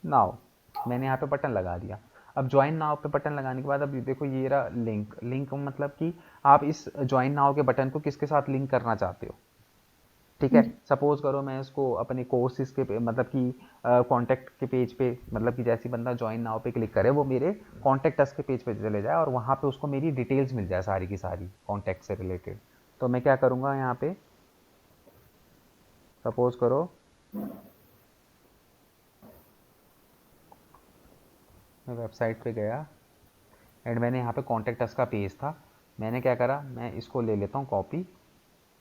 नाउ, मैंने यहाँ पे बटन लगा दिया। अब ज्वाइन नाउ पे बटन लगाने के बाद अब देखो ये रहा लिंक। लिंक मतलब कि आप इस ज्वाइन नाउ के बटन को किसके साथ लिंक करना चाहते हो। ठीक है, सपोज करो मैं इसको अपने कोर्सेज के मतलब कि कॉन्टैक्ट के पेज पे, मतलब कि जैसी बंदा ज्वाइन नाउ पे क्लिक करे वो मेरे कॉन्टैक्ट अस के पेज पे चले जाए और वहाँ पे उसको मेरी डिटेल्स मिल जाए सारी की सारी कॉन्टैक्ट से रिलेटेड। तो मैं क्या करूँगा, यहाँ पे सपोज करो मैं वेबसाइट पे गया एंड मैंने यहाँ पे कॉन्टैक्ट अस का पेज था, मैंने क्या करा, मैं इसको ले लेता हूँ कॉपी।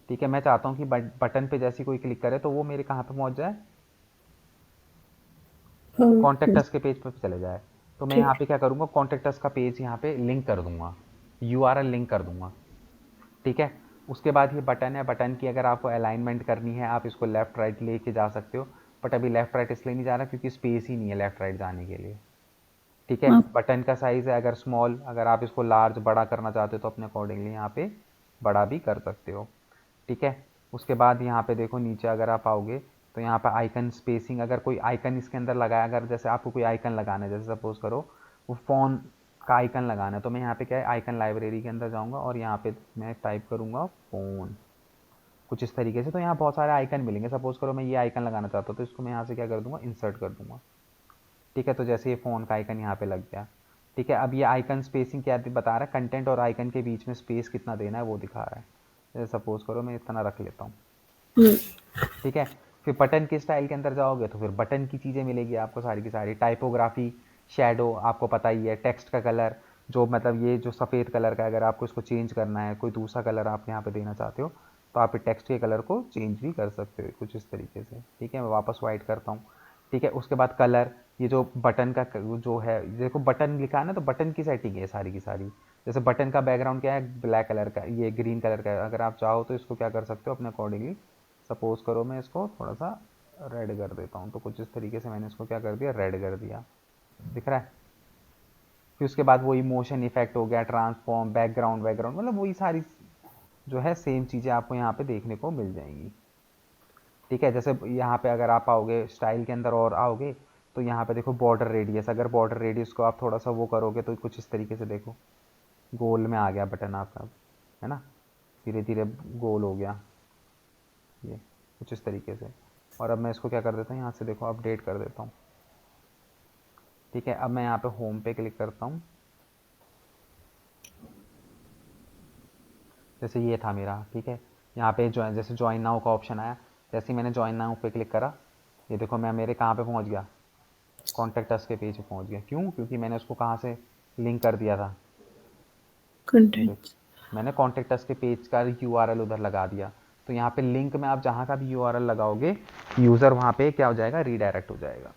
ठीक है, मैं चाहता हूँ कि बटन पे जैसी कोई क्लिक करे तो वो मेरे कहाँ पे पहुँच जाए, कॉन्टैक्ट अस के पेज पे चले जाए। तो मैं यहाँ ठीक। पे क्या करूँगा, कॉन्टैक्ट अस का पेज यहाँ पे लिंक कर दूंगा, यूआरएल लिंक कर दूंगा। ठीक है, उसके बाद ये बटन है, बटन की अगर आपको अलाइनमेंट करनी है आप इसको लेफ्ट राइट लेके जा सकते हो, बट अभी लेफ्ट राइट इसलिए नहीं जा रहा क्योंकि स्पेस ही नहीं है लेफ्ट राइट जाने के लिए। ठीक है, आप बटन का साइज़ है अगर स्मॉल, अगर आप इसको लार्ज बड़ा करना चाहते हो तो अपने अकॉर्डिंगली यहाँ पे बड़ा भी कर सकते हो। ठीक है, उसके बाद यहाँ पे देखो नीचे अगर आप आओगे तो यहाँ पे आइकन स्पेसिंग, अगर कोई आइकन इसके अंदर लगाया, अगर जैसे आपको कोई आइकन लगाना है, जैसे सपोज करो वो फ़ोन का आइकन लगाना है, तो मैं यहाँ पे क्या है आइकन लाइब्रेरी के अंदर जाऊँगा और यहाँ पे मैं टाइप करूँगा फ़ोन, कुछ इस तरीके से। तो यहाँ बहुत सारे आइकन मिलेंगे, सपोज करो मैं ये आइकन लगाना चाहता हूँ तो इसको मैं यहाँ से क्या कर दूँगा, इंसर्ट कर दूँगा। ठीक है, तो जैसे ये फ़ोन का आइकन यहाँ पे लग गया। ठीक है, अब ये आइकन स्पेसिंग क्या बता रहा है, कंटेंट और आइकन के बीच में स्पेस कितना देना है वो दिखा रहा है। जैसे सपोज करो मैं इतना रख लेता हूँ। ठीक है, फिर बटन के स्टाइल के अंदर जाओगे तो फिर बटन की चीज़ें मिलेगी आपको सारी की सारी, टाइपोग्राफी, शेडो आपको पता ही है, टेक्स्ट का कलर, जो मतलब ये जो सफ़ेद कलर का है, अगर आपको इसको चेंज करना है, कोई दूसरा कलर आप यहाँ पे देना चाहते हो तो आप टेक्स्ट के कलर को चेंज भी कर सकते हो कुछ इस तरीके से। ठीक है, मैं वापस वाइट करता हूँ। ठीक है, उसके बाद कलर, ये जो बटन का जो है, देखो बटन लिखा है ना, तो बटन की सेटिंग है सारी की सारी। जैसे बटन का बैकग्राउंड क्या है, ब्लैक कलर का, ये ग्रीन कलर का है, अगर आप चाहो तो इसको क्या कर सकते हो अपने अकॉर्डिंगली, सपोज करो मैं इसको थोड़ा सा रेड कर देता हूँ, तो कुछ इस तरीके से मैंने इसको क्या कर दिया, रेड कर दिया, दिख रहा है। फिर उसके बाद वही मोशन इफेक्ट हो गया, ट्रांसफॉर्म, बैकग्राउंड, बैकग्राउंड मतलब वही सारी जो है सेम चीज़ें आपको यहाँ पे देखने को मिल जाएंगी। ठीक है, जैसे यहाँ पे अगर आप आओगे स्टाइल के अंदर और आओगे तो यहाँ पे देखो बॉर्डर रेडियस, अगर बॉर्डर रेडियस को आप थोड़ा सा वो करोगे तो कुछ इस तरीके से देखो गोल में आ गया बटन आपका, है ना, धीरे धीरे गोल हो गया ये, कुछ इस तरीके से। और अब मैं इसको क्या कर देता हूँ, यहाँ से देखो अपडेट कर देता हूँ। ठीक है, अब मैं यहाँ पे होम पे क्लिक करता हूँ, जैसे ये था मेरा। ठीक है, यहाँ पे जैसे ज्वाइन नाउ का ऑप्शन आया, जैसे ही मैंने ज्वाइन नाउ पे क्लिक करा, ये देखो मैं मेरे कहाँ पे पहुँच गया, कॉन्टैक्ट अस के पेज पे पहुँच गया। क्यों, क्योंकि मैंने उसको कहाँ से लिंक कर दिया था, देख, कंटेंट। मैंने कॉन्टैक्ट अस के पेज का यूआरएल उधर लगा दिया। तो यहाँ पे लिंक में आप जहाँ का भी यूआरएल लगाओगे, यूज़र वहाँ पे क्या हो जाएगा, रीडायरेक्ट हो जाएगा।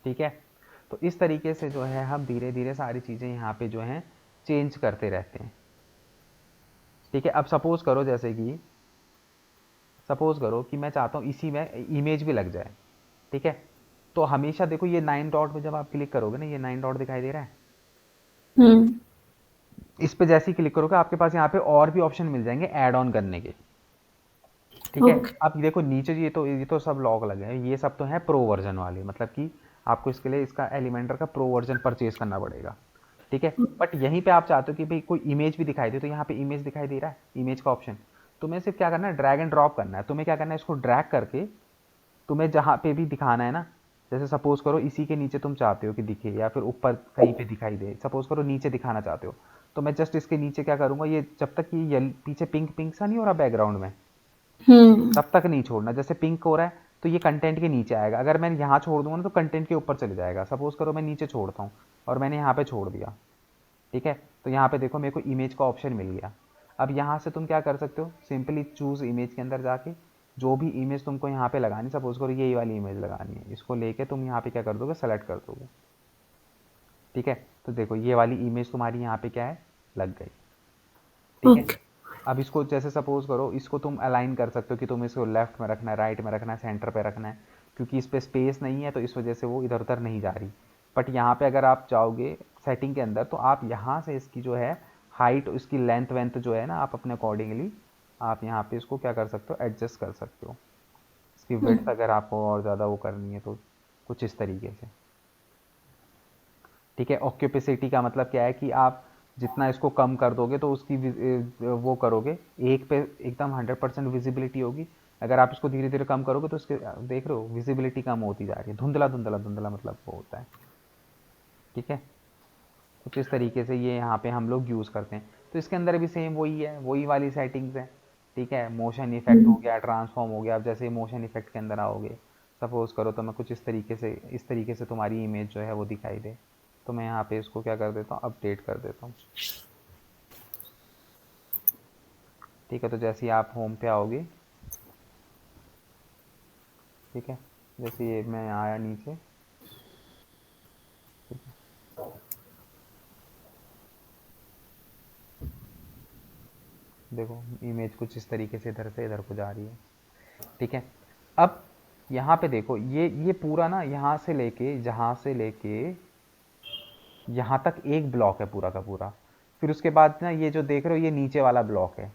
ठीक है, तो इस तरीके से जो है हम धीरे धीरे सारी चीज़ें यहाँ पे जो हैं चेंज करते रहते हैं। ठीक है, अब सपोज़ करो जैसे कि सपोज़ करो कि मैं चाहता हूँ इसी में इमेज भी लग जाए। ठीक है, तो हमेशा देखो ये 9 डॉट पे जब आप क्लिक करोगे ना, ये 9 डॉट दिखाई दे रहा है, हम्म। इस पे जैसे ही क्लिक करोगे आपके पास यहाँ पे और भी ऑप्शन मिल जाएंगे ऐड ऑन करने के। ठीक है, ओके। आप देखो नीचे ये तो सब लॉक लगे हैं, ये सब तो है प्रो वर्जन वाले, मतलब कि आपको इसके लिए इसका एलिमेंटर का प्रो वर्जन परचेज करना पड़ेगा। ठीक है, बट यहीं पे आप चाहते हो कि भाई कोई इमेज भी दिखाई दे, तो यहाँ पे इमेज दिखाई दे रहा है, इमेज का ऑप्शन, तुम्हें सिर्फ क्या करना है, ड्रैग एंड ड्रॉप करना है। तुम्हें क्या करना है, इसको ड्रैग करके तुम्हें जहाँ पे भी दिखाना है ना, जैसे सपोज करो इसी के नीचे तुम चाहते हो कि दिखे, या फिर ऊपर कहीं पे दिखाई दे, सपोज करो नीचे दिखाना चाहते हो, तो मैं जस्ट इसके नीचे क्या करूँगा, ये जब तक ये पीछे पिंक पिंक सा नहीं हो रहा बैकग्राउंड में, हम्म। तब तक नहीं छोड़ना। जैसे पिंक हो रहा है तो ये कंटेंट के नीचे आएगा, अगर मैं यहाँ छोड़ दूंगा ना तो कंटेंट के ऊपर चले जाएगा। सपोज करो मैं नीचे छोड़ता हूँ और मैंने यहाँ पे छोड़ दिया, ठीक है, तो यहाँ पे देखो मेरे को इमेज का ऑप्शन मिल गया। अब यहाँ से तुम क्या कर सकते हो, सिंपली चूज इमेज के अंदर जाके जो भी इमेज तुमको यहाँ पे लगानी, सपोज करो ये वाली इमेज लगानी है, इसको लेके तुम यहाँ पे क्या कर दोगे, सेलेक्ट कर दोगे, ठीक है। तो देखो ये वाली इमेज तुम्हारी यहाँ पे क्या है, लग गई, ठीक है। ओके। अब इसको जैसे सपोज करो इसको तुम अलाइन कर सकते हो कि तुम इसको लेफ्ट में रखना है, राइट में रखना है, सेंटर पे रखना है, क्योंकि इस पे स्पेस नहीं है तो इस वजह से वो इधर उधर नहीं जा रही। बट यहाँ पे अगर आप चाहोगे सेटिंग के अंदर तो आप यहाँ से इसकी जो है हाइट, इसकी लेंथ वेंथ जो है ना, आप अपने अकॉर्डिंगली आप यहाँ पे इसको क्या कर सकते हो, एडजस्ट कर सकते हो। इसकी विड्थ अगर आपको और ज़्यादा वो करनी है तो कुछ इस तरीके से, ठीक है। ऑक्यूपेसिटी का मतलब क्या है कि आप जितना इसको कम कर दोगे तो उसकी वो करोगे, एक पे एकदम 100% विजिबिलिटी होगी, अगर आप इसको धीरे धीरे कम करोगे तो उसके देख रहे हो विजिबिलिटी कम होती जा रही है, धुंधला धुंधला धुंधला मतलब वो होता है, ठीक है। कुछ इस तरीके से ये यहाँ पे हम लोग यूज़ करते हैं। तो इसके अंदर भी सेम वही है, वही वाली सेटिंग्स है, ठीक है। मोशन इफेक्ट हो गया, ट्रांसफॉर्म हो गया। अब जैसे मोशन इफेक्ट के अंदर आओगे, सपोज करो तो मैं कुछ इस तरीके से तुम्हारी इमेज जो है वो दिखाई दे, तो मैं यहाँ पे इसको क्या कर देता हूँ, अपडेट कर देता हूँ, ठीक है। तो जैसे ही आप होम पे आओगे, ठीक है, जैसे ये मैं आया नीचे, ठीक है, देखो इमेज कुछ इस तरीके से इधर से इधर को जा रही है, ठीक है। अब यहाँ पे देखो ये पूरा ना, जहाँ से लेके यहाँ तक एक ब्लॉक है पूरा का पूरा। फिर उसके बाद ना ये जो देख रहे हो ये नीचे वाला ब्लॉक है,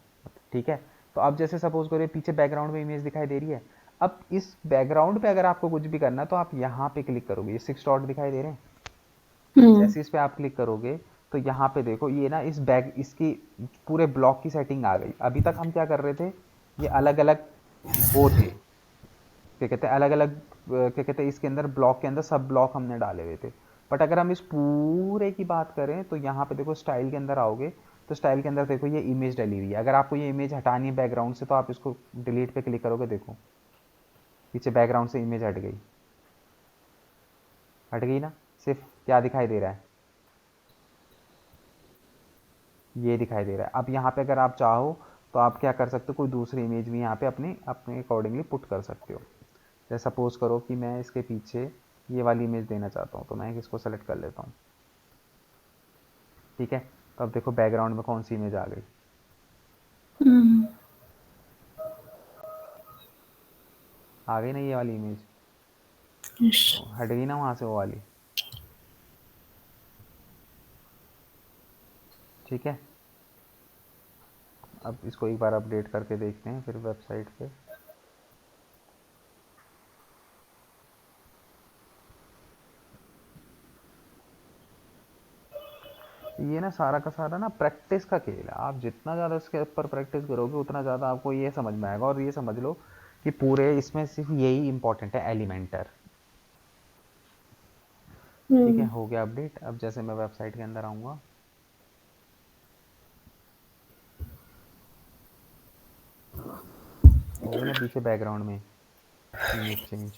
ठीक है। तो अब जैसे सपोज करो पीछे बैकग्राउंड में इमेज दिखाई दे रही है, अब इस बैकग्राउंड पे अगर आपको कुछ भी करना है तो आप यहाँ पे क्लिक करोगे, ये 6 डॉट दिखाई दे रहे हैं, हम्म। जैसे इस पे आप क्लिक करोगे तो यहाँ पे देखो ये ना इस बैक इसकी पूरे ब्लॉक की सेटिंग आ गई। अभी तक हम क्या कर रहे थे, ये अलग अलग वो थे, क्या कहते हैं, अलग अलग क्या कहते हैं, इसके अंदर ब्लॉक के अंदर सब ब्लॉक हमने डाले हुए थे। बट अगर हम इस पूरे की बात करें तो यहाँ पे देखो स्टाइल के अंदर आओगे तो स्टाइल के अंदर देखो ये इमेज डली हुई है। अगर आपको ये इमेज हटानी है बैकग्राउंड से तो आप इसको डिलीट पे क्लिक करोगे, देखो पीछे बैकग्राउंड से इमेज हट गई, हट गई ना। सिर्फ क्या दिखाई दे रहा है, ये दिखाई दे रहा है। अब यहाँ पे अगर आप चाहो तो आप क्या कर सकते हो, कोई दूसरी इमेज भी यहाँ पे अपने अपने अकॉर्डिंगली पुट कर सकते हो। जैसे सपोज करो कि मैं इसके पीछे ये वाली इमेज देना चाहता हूँ तो मैं इसको सेलेक्ट कर लेता हूँ, ठीक है। तो अब देखो बैकग्राउंड में कौन सी इमेज आ गई, हम्म। आ गई ना ये वाली इमेज, यस। तो हट गई ना वहाँ से वो वाली, ठीक है। अब इसको एक बार अपडेट करके देखते हैं फिर वेबसाइट पे। ये ना सारा का सारा ना प्रैक्टिस का खेल है, आप जितना ज़्यादा इसके ऊपर प्रैक्टिस करोगे उतना ज़्यादा आपको ये समझ में आएगा। और ये समझ लो कि पूरे इसमें सिर्फ यही इंपॉर्टेंट है, एलिमेंटर, ठीक है। हम्म। हो गया अपडेट। अब जैसे मैं वेबसाइट के अंदर आऊँगा, हो गई ना पीछे बैकग्राउंड में इमेज चेंज,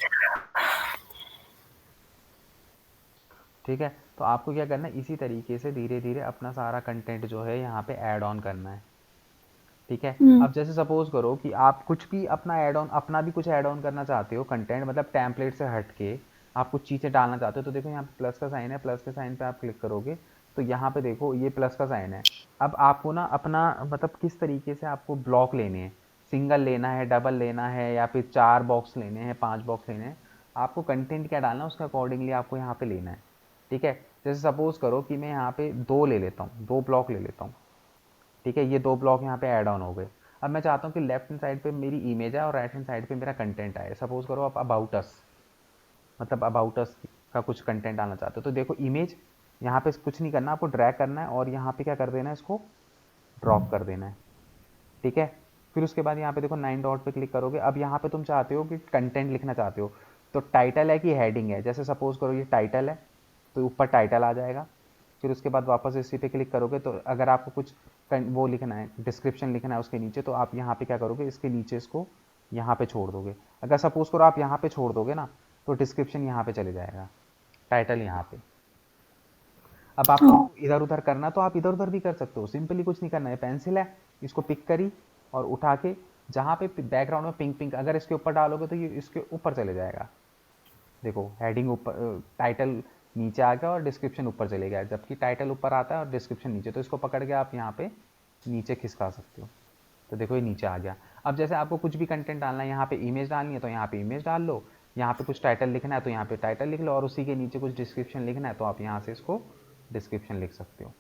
ठीक है। तो आपको क्या करना है, इसी तरीके से धीरे धीरे अपना सारा कंटेंट जो है यहाँ पे ऐड ऑन करना है, ठीक है। हम्म। अब जैसे सपोज करो कि आप कुछ भी अपना ऐड ऑन, अपना भी कुछ ऐड ऑन करना चाहते हो कंटेंट, मतलब टेम्पलेट से हट के आप कुछ चीज़ें डालना चाहते हो, तो देखो यहाँ पे प्लस का साइन है, प्लस के साइन पे आप क्लिक करोगे तो यहाँ पे देखो ये प्लस का साइन है। अब आपको ना अपना मतलब किस तरीके से आपको ब्लॉक लेने हैं, सिंगल लेना है, डबल लेना है, या फिर 4 बॉक्स लेने हैं, 5 बॉक्स लेने हैं, आपको कंटेंट क्या डालना है उसके अकॉर्डिंगली आपको यहाँ पे लेना है, ठीक है। जैसे सपोज करो कि मैं यहाँ पे 2 ले लेता हूँ, 2 ब्लॉक ले लेता हूँ, ठीक है। ये 2 ब्लॉक यहाँ पे ऐड ऑन हो गए। अब मैं चाहता हूँ कि लेफ्ट हैंड साइड पे मेरी इमेज है और राइट हैंड साइड पे मेरा कंटेंट आए। सपोज करो आप अबाउट अस, मतलब अबाउट अस का कुछ कंटेंट डालना चाहते हो, तो देखो इमेज यहाँ पे कुछ नहीं करना, आपको ड्रैग करना है और यहाँ पे क्या कर देना है, इसको ड्रॉप कर देना है, ठीक है। फिर उसके बाद यहाँ पे देखो 9 डॉट पे क्लिक करोगे। अब यहाँ पे तुम चाहते हो कि कंटेंट लिखना चाहते हो, तो टाइटल है कि हेडिंग है? जैसे सपोज करो ये टाइटल है तो ऊपर टाइटल आ जाएगा, फिर उसके बाद वापस इसी पे क्लिक करोगे तो अगर आपको कुछ वो लिखना है, डिस्क्रिप्शन लिखना है उसके नीचे, तो आप यहाँ पे क्या करोगे, इसके नीचे इसको यहाँ पे छोड़ दोगे। अगर सपोज करो आप यहाँ पे छोड़ दोगे ना तो डिस्क्रिप्शन यहाँ पे चले जाएगा, टाइटल यहाँ पे। अब आपको इधर उधर करना तो आप इधर उधर भी कर सकते हो, सिंपली कुछ नहीं करना है, पेंसिल है इसको पिक करी और उठा के जहाँ पे बैकग्राउंड में पिंक पिंक, अगर इसके ऊपर डालोगे तो ये इसके ऊपर चले जाएगा। देखो हेडिंग ऊपर, टाइटल नीचे आ गया और डिस्क्रिप्शन ऊपर चले गया, जबकि टाइटल ऊपर आता है और डिस्क्रिप्शन नीचे, तो इसको पकड़ के आप यहाँ पे नीचे खिसका सकते हो। तो देखो ये नीचे आ गया। अब जैसे आपको कुछ भी कंटेंट डालना है, यहाँ पे इमेज डालनी है तो यहाँ पे इमेज डाल लो, यहाँ पे कुछ टाइटल लिखना है तो यहाँ पे टाइटल लिख लो, और उसी के नीचे कुछ डिस्क्रिप्शन लिखना है तो आप यहाँ से इसको डिस्क्रिप्शन लिख सकते हो।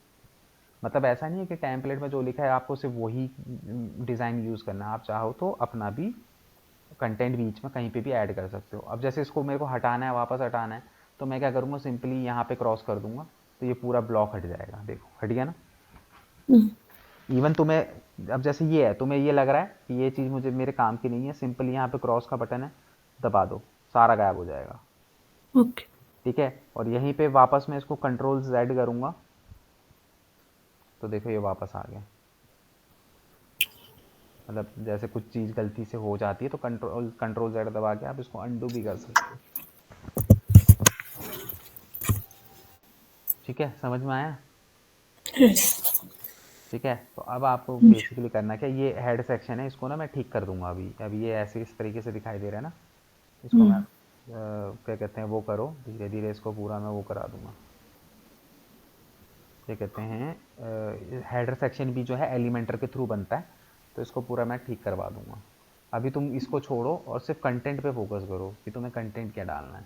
मतलब ऐसा नहीं है कि टेम्पलेट में जो लिखा है आपको सिर्फ वही डिज़ाइन यूज़ करना है, आप चाहो तो अपना भी कंटेंट बीच में कहीं पे भी ऐड कर सकते हो। अब जैसे इसको मेरे को हटाना है, वापस हटाना है, तो मैं क्या करूँगा, सिंपली यहाँ पे क्रॉस कर दूंगा तो ये पूरा ब्लॉक हट जाएगा। देखो हट गया ना। इवन तुम्हें अब जैसे ये है, तुम्हें ये लग रहा है कि ये चीज़ मुझे मेरे काम की नहीं है, सिंपली यहाँ पे क्रॉस का बटन है, दबा दो, सारा गायब हो जाएगा। ओके। ठीक है, और यहीं पे वापस मैं इसको कंट्रोल जेड करूँगा तो देखो ये वापस आ गया। मतलब जैसे कुछ चीज़ गलती से हो जाती है तो कंट्रोल जेड दबा के आप इसको अंडू भी कर सकते हो। ठीक है, समझ में आया? ठीक है, तो अब आपको बेसिकली करना क्या, ये हेड सेक्शन है, इसको ना मैं ठीक कर दूंगा। अभी ये ऐसे इस तरीके से दिखाई दे रहा है ना, इसको मैं क्या कहते हैं वो करो, धीरे धीरे इसको पूरा मैं वो करा दूंगा। क्या कहते हैं, हेडर सेक्शन भी जो है एलिमेंटर के थ्रू बनता है, तो इसको पूरा मैं ठीक करवा दूंगा। अभी तुम इसको छोड़ो और सिर्फ कंटेंट पे फोकस करो कि तुम्हें कंटेंट क्या डालना है।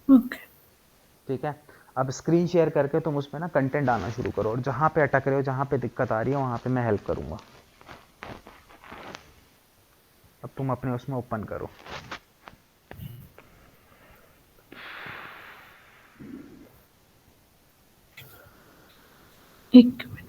ओके। ठीक है, अब स्क्रीन शेयर करके तुम उसमें ना कंटेंट डालना शुरू करो, और जहाँ पे अटक रहे हो, जहाँ पे दिक्कत आ रही है, वहाँ पे मैं हेल्प करूँगा। अब तुम अपने उसमें ओपन करो। एक मिनट।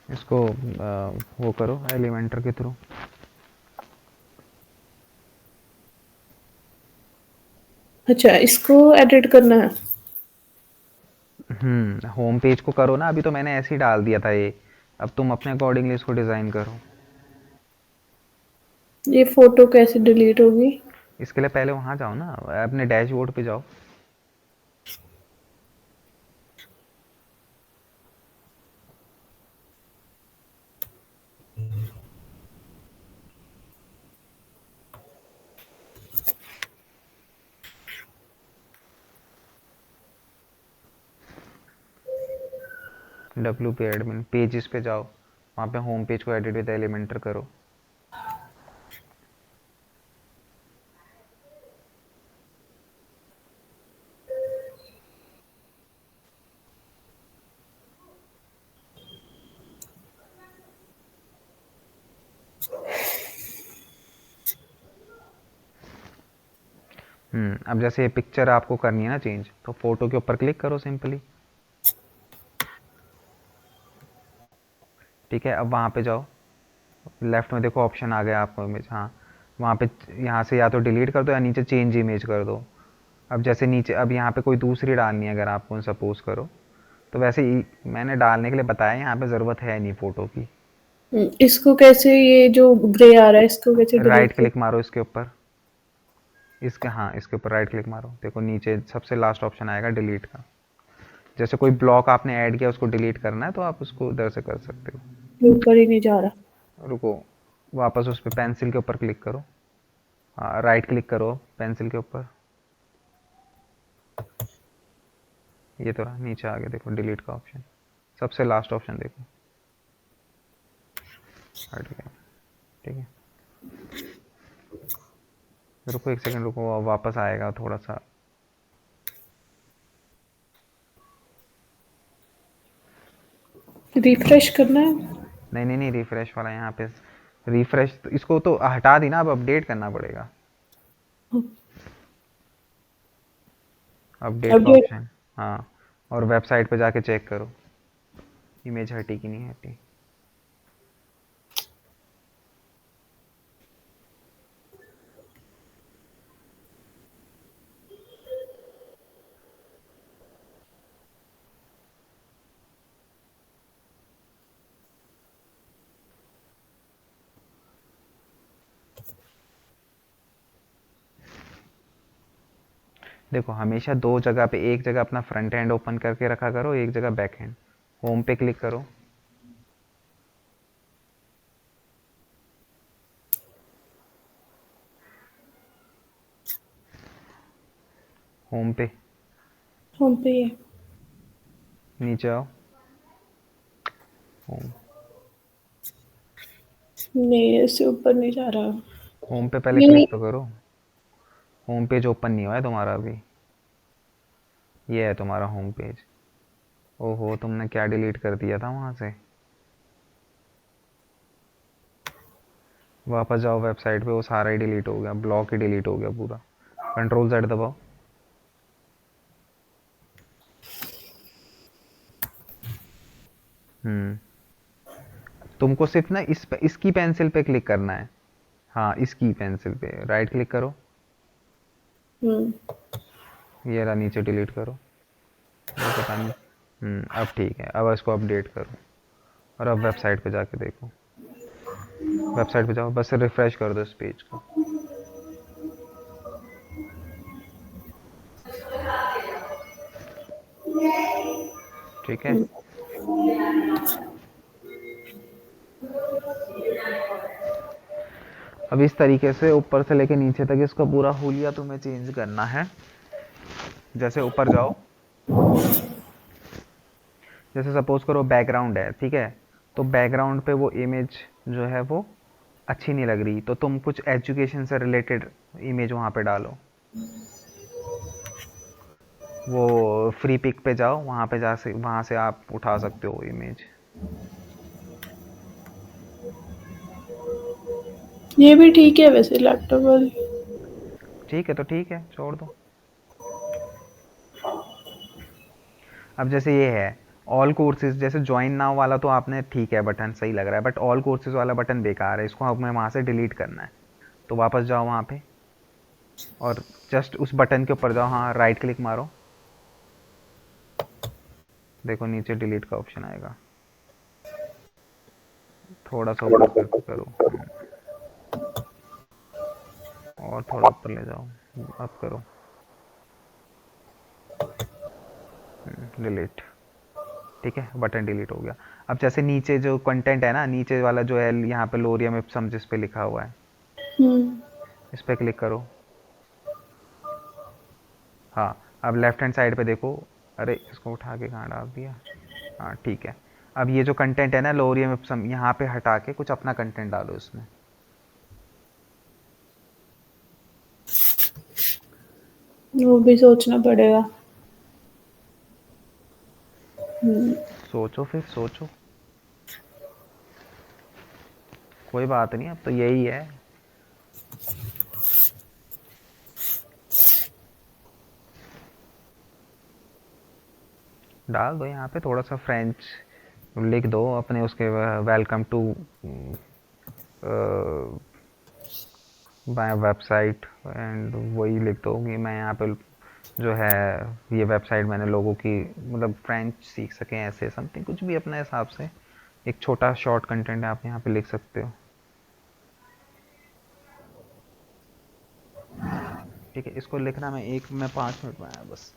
इसको वो करो एलिमेंटर के थ्रू। अच्छा, इसको एडिट करना है। होम पेज को करो ना, अभी तो मैंने ऐसे ही डाल दिया था ये, अब तुम अपने अकॉर्डिंगली इसको डिज़ाइन करो। ये फोटो कैसे डिलीट होगी? इसके लिए पहले वहाँ जाओ ना, अपने डैशबोर्ड पे जाओ। डब्ल्यू पे एडमिन पेजेस पे जाओ, वहाँ पे होम पेज को एडिट विद एलिमेंटर करो। अब जैसे ये पिक्चर आपको करनी है ना चेंज, तो फोटो के ऊपर क्लिक करो सिंपली। ठीक है, अब वहाँ पे जाओ, लेफ्ट में देखो ऑप्शन आ गया आपको इमेज, हाँ वहाँ पे यहाँ से या तो डिलीट कर दो या नीचे चेंज इमेज कर दो। अब जैसे नीचे अब यहाँ पे कोई दूसरी डालनी है अगर आपको सपोज करो, तो वैसे ही मैंने डालने के लिए बताया, यहाँ पे ज़रूरत है नहीं फ़ोटो की। इसको कैसे, ये जो ग्रे आ रहा है इसको कैसे राइट डिलीट कर? क्लिक मारो इसके ऊपर, इसके हाँ इसके ऊपर राइट क्लिक मारो, देखो नीचे सबसे लास्ट ऑप्शन आएगा डिलीट का। जैसे कोई ब्लॉक आपने ऐड किया उसको डिलीट करना है तो आप उसको उधर से कर सकते ऊपर ही नहीं जा रहा। हो। रुको, वापस उस पर पेंसिल के ऊपर क्लिक करो, हाँ राइट क्लिक करो पेंसिल के ऊपर, ये तो रहा नीचे आ गया देखो डिलीट का ऑप्शन, सबसे लास्ट ऑप्शन देखो, हट गया। ठीक है, रुको एक सेकंड रुको, वापस आएगा थोड़ा सा। रिफ्रेश करना है। नहीं नहीं नहीं, रिफ्रेश वाला यहाँ पे, रिफ्रेश तो इसको तो हटा दी ना, अब अपडेट करना पड़ेगा, अपडेट का अपडेट। ऑप्शन। हाँ, और वेबसाइट पे जाके चेक करो इमेज हटी कि नहीं हटी। देखो हमेशा दो जगह पे, एक जगह अपना फ्रंट हैंड ओपन करके रखा करो, एक जगह बैक हैंड। होम पे क्लिक करो, होम पे, होम पे ही है। नीचे आओ, होम, नहीं, इससे ऊपर नहीं जा रहा। होम पे पहले ये क्लिक तो करो। होम पेज ओपन नहीं हुआ है तुम्हारा अभी, ये है तुम्हारा होम पेज। ओहो, तुमने क्या डिलीट कर दिया था वहाँ से। वापस जाओ वेबसाइट पे, वो सारा ही डिलीट हो गया, ब्लॉक ही डिलीट हो गया पूरा। कंट्रोल जेड दबाओ। हम्म, तुमको सिर्फ ना इस पे, इसकी पेंसिल पे क्लिक करना है, हाँ इसकी पेंसिल पे राइट क्लिक करो, हम्म। ये रहा नीचे डिलीट करो। वो पता नहीं, अब ठीक है, अब इसको अपडेट करो और अब वेबसाइट पे जाके देखो। वेबसाइट पे जाओ, बस रिफ्रेश कर दो इस पेज को। ठीक है, अब इस तरीके से ऊपर से लेके नीचे तक इसका पूरा हुलिया तुम्हें चेंज करना है। जैसे ऊपर जाओ, जैसे सपोज करो बैकग्राउंड है, ठीक है, तो बैकग्राउंड पे वो इमेज जो है वो अच्छी नहीं लग रही, तो तुम कुछ एजुकेशन से रिलेटेड इमेज वहाँ पे डालो। वो फ्री पिक पे जाओ, वहाँ पे जा से वहाँ से आप उठा सकते हो इमेज। ये भी ठीक है वैसे, लैपटॉप वाली। ठीक है, तो ठीक है, छोड़ दो। अब जैसे ये है ऑल कोर्सेज, जैसे ज्वाइन नाउ वाला तो आपने ठीक है बटन सही लग रहा है, बट ऑल कोर्सेज वाला बटन बेकार है, इसको हमें वहाँ से डिलीट करना है। तो वापस जाओ वहाँ पे और जस्ट उस बटन के ऊपर जाओ, हाँ राइट क्लिक मारो, देखो नीचे डिलीट का ऑप्शन आएगा, थोड़ा सा ऊपर करके करो, और थोड़ा ऊपर ले जाओ, अब करो डिलीट। ठीक है, बटन डिलीट हो गया। अब जैसे नीचे जो कंटेंट है ना, नीचे वाला जो है यहाँ पे लोरियम इप्सम जिस पे लिखा हुआ है, हम्म। इस पे क्लिक करो। हाँ, अब लेफ्ट हैंड साइड पे देखो, अरे इसको उठा के कहाँ डाल दिया, हाँ ठीक है। अब ये जो कंटेंट है ना लोरियम इप्सम, यहाँ पे हटा के कुछ अपना कंटेंट डालो इसमें। वो भी सोचना पड़ेगा। सोचो फिर सोचो, कोई बात नहीं, अब तो यही है। डाल दो यहाँ पे थोड़ा सा फ्रेंच लिख दो अपने उसके, welcome to my website, and वही लिख दो कि मैं यहाँ पे जो है ये वेबसाइट मैंने लोगों की मतलब फ्रेंच सीख सकें, ऐसे समथिंग कुछ भी अपने हिसाब से एक छोटा शॉर्ट कंटेंट आप यहाँ पे लिख सकते हो। ठीक है, इसको लिखना मैं 5 मिनट में आया बस।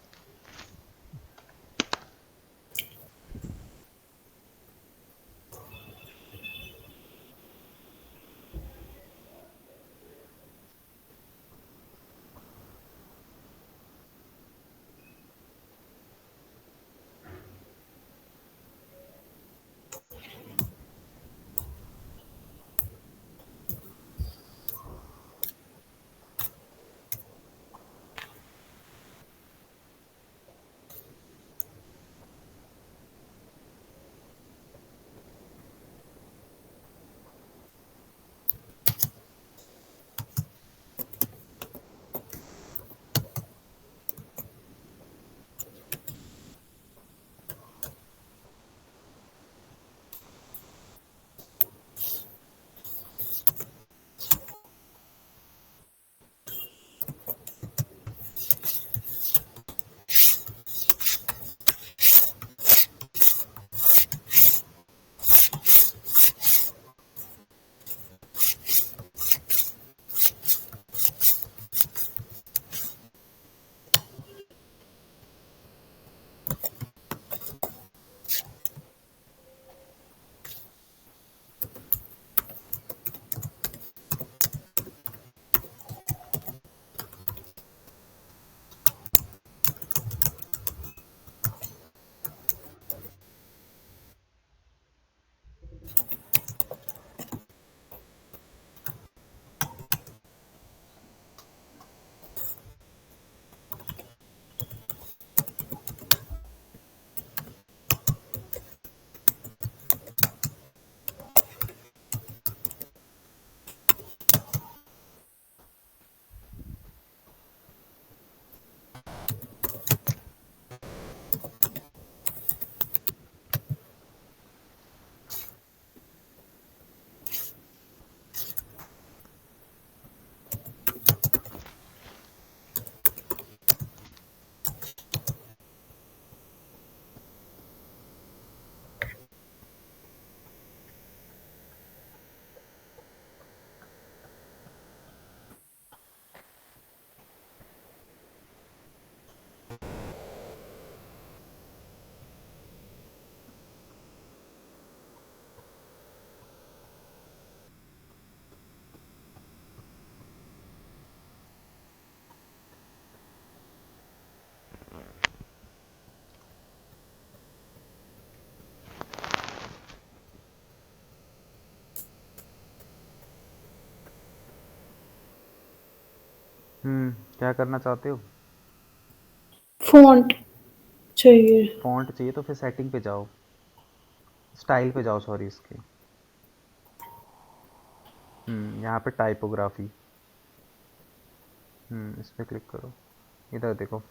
क्या करना चाहते हो? फ़ॉन्ट चाहिए। फ़ॉन्ट चाहिए तो फिर सेटिंग पे जाओ, स्टाइल पे जाओ, सॉरी इसके। यहाँ पे टाइपोग्राफी, इस पे क्लिक करो। इधर देखो,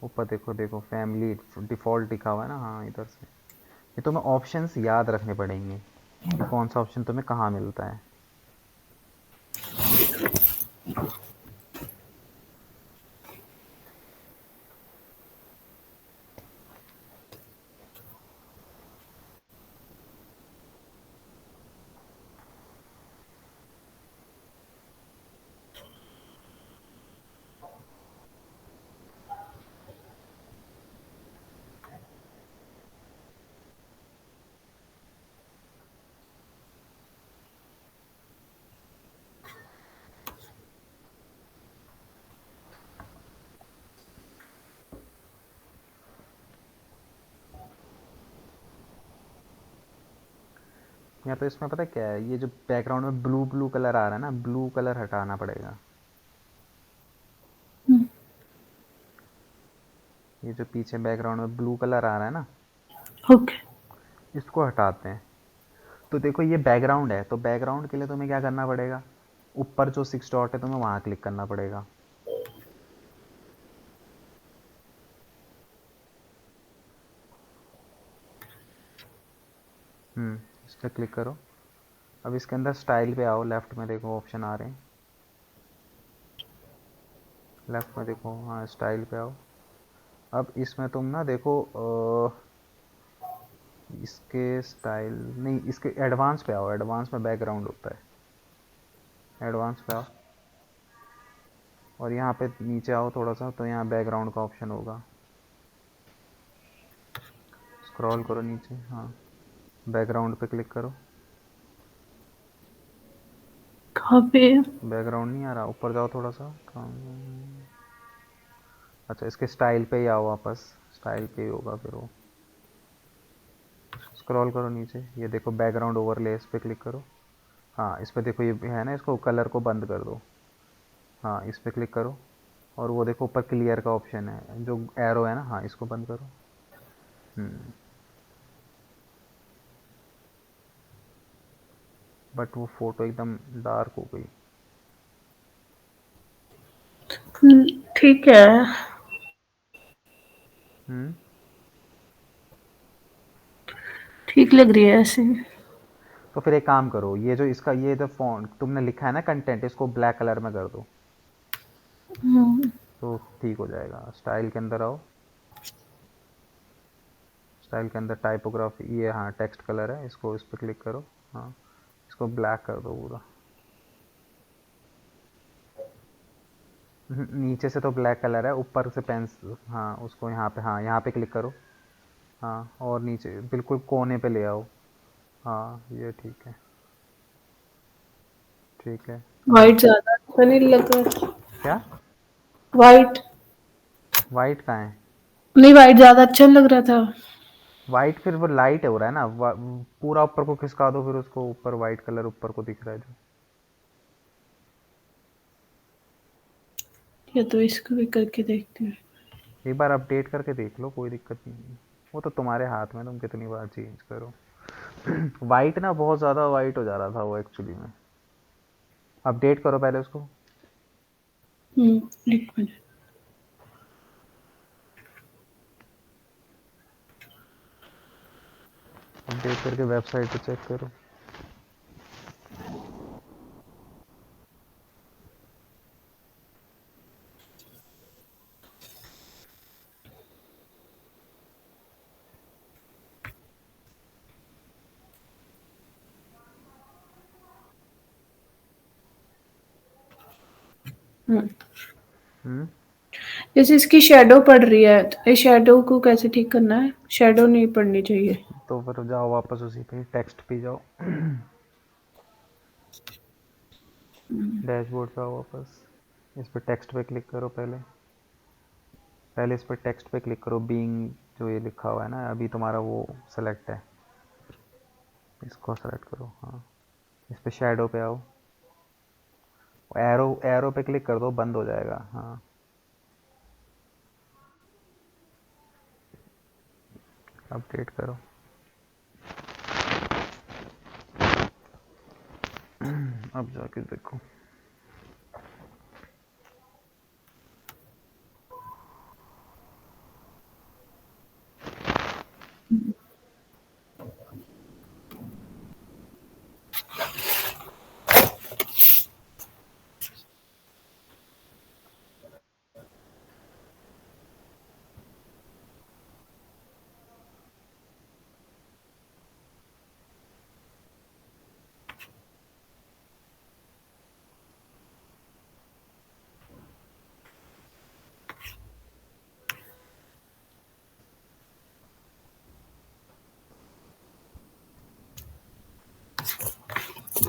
ऊपर देखो देखो फैमिली डिफ़ॉल्ट लिखा हुआ है ना, हाँ इधर से। ये तुम्हें ऑप्शंस याद रखने पड़ेंगे कि कौन सा ऑप्शन तुम्हें कहाँ मिलता है। या तो इसमें पता है क्या है, ये जो बैकग्राउंड में ब्लू ब्लू कलर आ रहा है ना, ब्लू कलर हटाना पड़ेगा। ये जो पीछे बैकग्राउंड में ब्लू कलर आ रहा है ना, ओके। इसको हटाते हैं। तो देखो ये बैकग्राउंड है, तो बैकग्राउंड के लिए तुम्हें क्या करना पड़ेगा, ऊपर जो 6 डॉट है तुम्हें वहाँ क्लिक करना पड़ेगा। इस पर क्लिक करो। अब इसके अंदर स्टाइल पे आओ, लेफ्ट में देखो ऑप्शन आ रहे हैं, लेफ्ट में देखो, हाँ स्टाइल पे आओ। अब इसमें तुम ना देखो इसके स्टाइल नहीं, इसके एडवांस पे आओ, एडवांस में बैकग्राउंड होता है, एडवांस पे आओ और यहाँ पे नीचे आओ थोड़ा सा, तो यहाँ बैकग्राउंड का ऑप्शन होगा, स्क्रॉल करो नीचे, हाँ बैकग्राउंड पे क्लिक करो। कहाँ पे? बैकग्राउंड नहीं आ रहा, ऊपर जाओ थोड़ा सा, अच्छा इसके स्टाइल पे ही आओ वापस, स्टाइल पे ही होगा फिर वो, स्क्रॉल करो नीचे, ये देखो बैकग्राउंड ओवरले, इस पे क्लिक करो। हाँ इस पे देखो ये है ना, इसको कलर को बंद कर दो, हाँ इस पे क्लिक करो। और वो देखो ऊपर क्लियर का ऑप्शन है, जो एरो है ना, हाँ इसको बंद करो। बट वो फोटो एकदम डार्क हो गई। ठीक है। हम्म ठीक लग रही है ऐसे। तो फिर एक काम करो, ये जो इसका ये जो फॉन्ट तुमने लिखा है ना कंटेंट, इसको ब्लैक कलर में कर दो, तो ठीक हो जाएगा। स्टाइल के अंदर आओ, स्टाइल के अंदर टाइपोग्राफी, ये हाँ टेक्स्ट कलर है, इसको इस पर क्लिक करो, हाँ इसको ब्लैक कर दो पूरा। नीचे से तो ब्लैक कलर है, ऊपर से पेंस, हाँ उसको यहाँ पे, हाँ यहाँ पे क्लिक करो, हाँ और नीचे बिल्कुल कोने पे ले आओ, हाँ ये ठीक है, ठीक है। अब वाइट ज्यादा अच्छा नहीं लग रहा। क्या, वाइट। वाइट कहाँ है? नहीं, वाइट ज्यादा अच्छा नहीं लग रहा था। वाइट फिर वो लाइट हो रहा है ना, पूरा ऊपर को खिसका दो, फिर उसको ऊपर वाइट कलर ऊपर को दिख रहा है जो। या तो इसको भी करके देखती हूँ। एक बार अपडेट करके देख लो, कोई दिक्कत नहीं है, वो तो तुम्हारे हाथ में, तुम कितनी बार चेंज करो। वाइट ना बहुत ज़्यादा वाइट हो जा रहा था वो एक्चुअली में, अपडेट करो पहले उसको। एक मिनट। अपडेट करके वेबसाइट पे चेक करो। हम्म। हम्म जैसे इसकी शेडो पड़ रही है, तो इस शेडो को कैसे ठीक करना है? शेडो नहीं पड़नी चाहिए। तो फिर जाओ वापस उसी पे, टेक्स्ट पे जाओ, डैशबोर्ड पे आओ वापस, इस पे टेक्स्ट पे क्लिक करो पहले, पहले इस पर टेक्स्ट पे क्लिक करो, बीइंग जो ये लिखा हुआ है ना, अभी तुम्हारा वो सेलेक्ट है, इसको सेलेक्ट करो, हाँ इस पे शैडो पे आओ, एरो एरो पे क्लिक कर दो, बंद हो जाएगा, हाँ अपडेट करो। अब जाके देखो।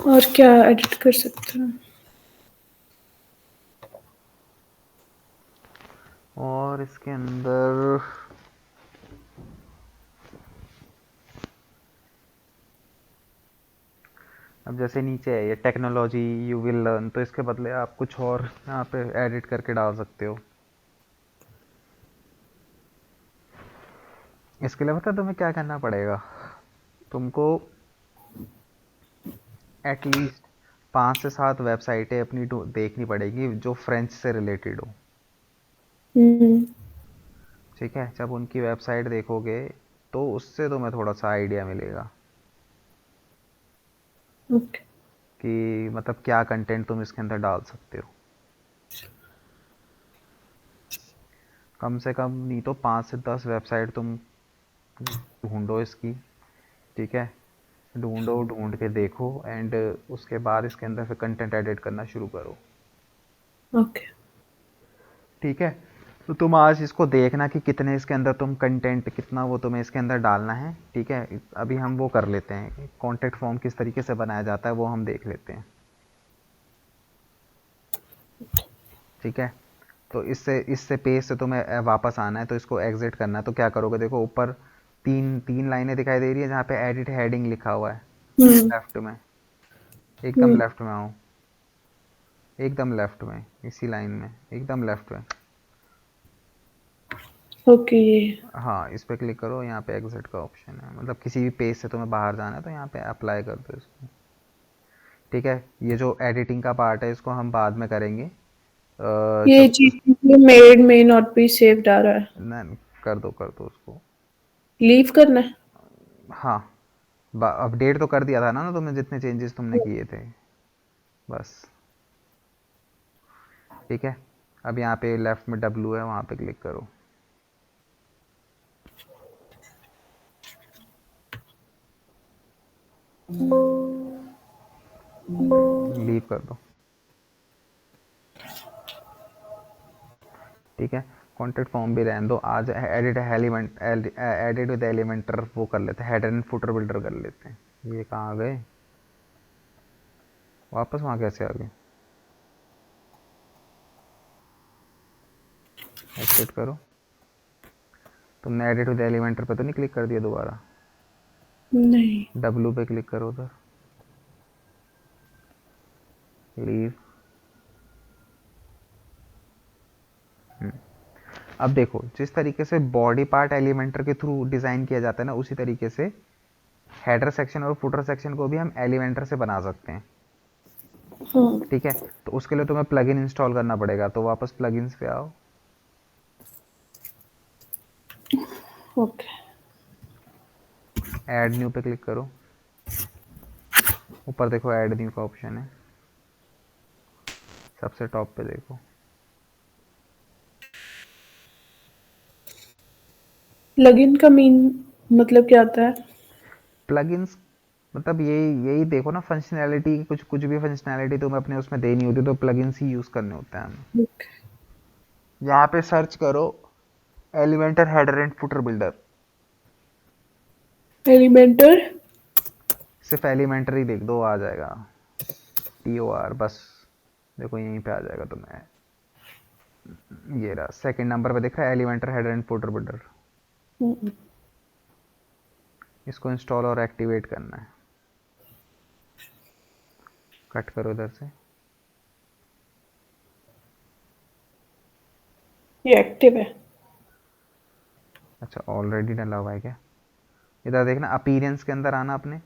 और क्या एडिट कर सकते हैं? और इसके अंदर अब जैसे नीचे है ये टेक्नोलॉजी यू विल लर्न, तो इसके बदले आप कुछ और यहाँ पे एडिट करके डाल सकते हो। इसके लिए पता है तुम्हें क्या करना पड़ेगा, तुमको एटलीस्ट 5 से 7 वेबसाइटें अपनी देखनी पड़ेगी जो फ्रेंच से रिलेटेड हो, हम्म। ठीक है। जब उनकी वेबसाइट देखोगे तो उससे तुम्हें थोड़ा सा आइडिया मिलेगा। ओके। कि मतलब क्या कंटेंट तुम इसके अंदर डाल सकते हो। कम से कम नहीं तो 5 से 10 वेबसाइट तुम ढूंढो इसकी, ठीक है। ढूंढो, ढूंढ के देखो एंड उसके बाद इसके अंदर फिर कंटेंट एडिट करना शुरू करो, ओके। ठीक है। तो तुम आज इसको देखना कि कितने इसके अंदर तुम कंटेंट, कितना वो तुम्हें इसके अंदर डालना है, ठीक है। अभी हम वो कर लेते हैं, कॉन्टेक्ट फॉर्म किस तरीके से बनाया जाता है वो हम देख लेते हैं, ठीक है। तो इससे इससे पेज से तुम्हें वापस आना है, तो इसको एग्जिट करना है। तो क्या करोगे, देखो ऊपर तीन तीन लाइनें दिखाई दे रही है जहाँ पे एडिट हेडिंग लिखा हुआ है, हम्म। लेफ्ट में, एकदम हम्म। लेफ्ट में आओ, एकदम लेफ्ट में, इसी लाइन में एकदम लेफ्ट में। ओके। हाँ, इस पे क्लिक करो, यहाँ पे एग्जिट का ऑप्शन है, मतलब किसी भी पेज से तुम्हें बाहर जाना है तो यहाँ पे अप्लाई कर दो इसको, ठीक है। ये जो एडिटिंग का पार्ट है इसको हम बाद में करेंगे, ये जब चीज made may not be saved आ रहा है। न, कर दो उसको। लीव करना है। हाँ, अपडेट तो कर दिया था ना तुमने, जितने चेंजेस तुमने किए थे, बस, ठीक है। अब यहाँ पे लेफ्ट में डब्लू है, वहाँ पे क्लिक करो, लीव कर दो, ठीक है। कॉन्टेक्ट फॉर्म भी रहने दो, आज edit element, edit with Elementor वो कर लेते हैं, हेडर एंड फुटर बिल्डर कर लेते हैं। ये कहाँ आ गए, वापस वहाँ कैसे आ गए, एक्सेप्ट करो। तुमने एडिट विद एलिमेंटर पे तो नहीं क्लिक कर दिया दोबारा, नहीं। डब्लू पे क्लिक करो उधर, लीव। अब देखो, जिस तरीके से बॉडी पार्ट एलिमेंटर के थ्रू डिज़ाइन किया जाता है ना, उसी तरीके से हेडर सेक्शन और फुटर सेक्शन को भी हम एलिमेंटर से बना सकते हैं, हाँ। ठीक है। तो उसके लिए तुम्हें प्लगइन इंस्टॉल करना पड़ेगा, तो वापस प्लगइन्स पे आओ, ओके। ऐड न्यू पे क्लिक करो, ऊपर देखो ऐड न्यू का ऑप्शन है, सबसे टॉप पे देखो। प्लगइन का मीन मतलब क्या आता है? प्लगइन्स मतलब यही यही देखो ना, फंक्शनैलिटी, कुछ कुछ भी फंक्शनैलिटी तुम्हें अपने उसमें देनी होती है तो प्लगइन्स ही यूज़ करने होते हैं हमें। ओके। यहाँ पे सर्च करो Elementor header and footer builder, Elementor. सिर्फ एलिमेंटर ही देख दो, आ जाएगा, TOR, बस देखो यहीं पे आ जाएगा तुम्हें। ये रहा सेकंड नंबर पे, दिख रहा है Elementor header and footer builder. इसको इंस्टॉल और एक्टिवेट करना है, कट करो इधर से। ये एक्टिव है। अच्छा, ऑलरेडी डला हुआ है क्या, इधर देखना, अपीयरेंस के अंदर आना अपने,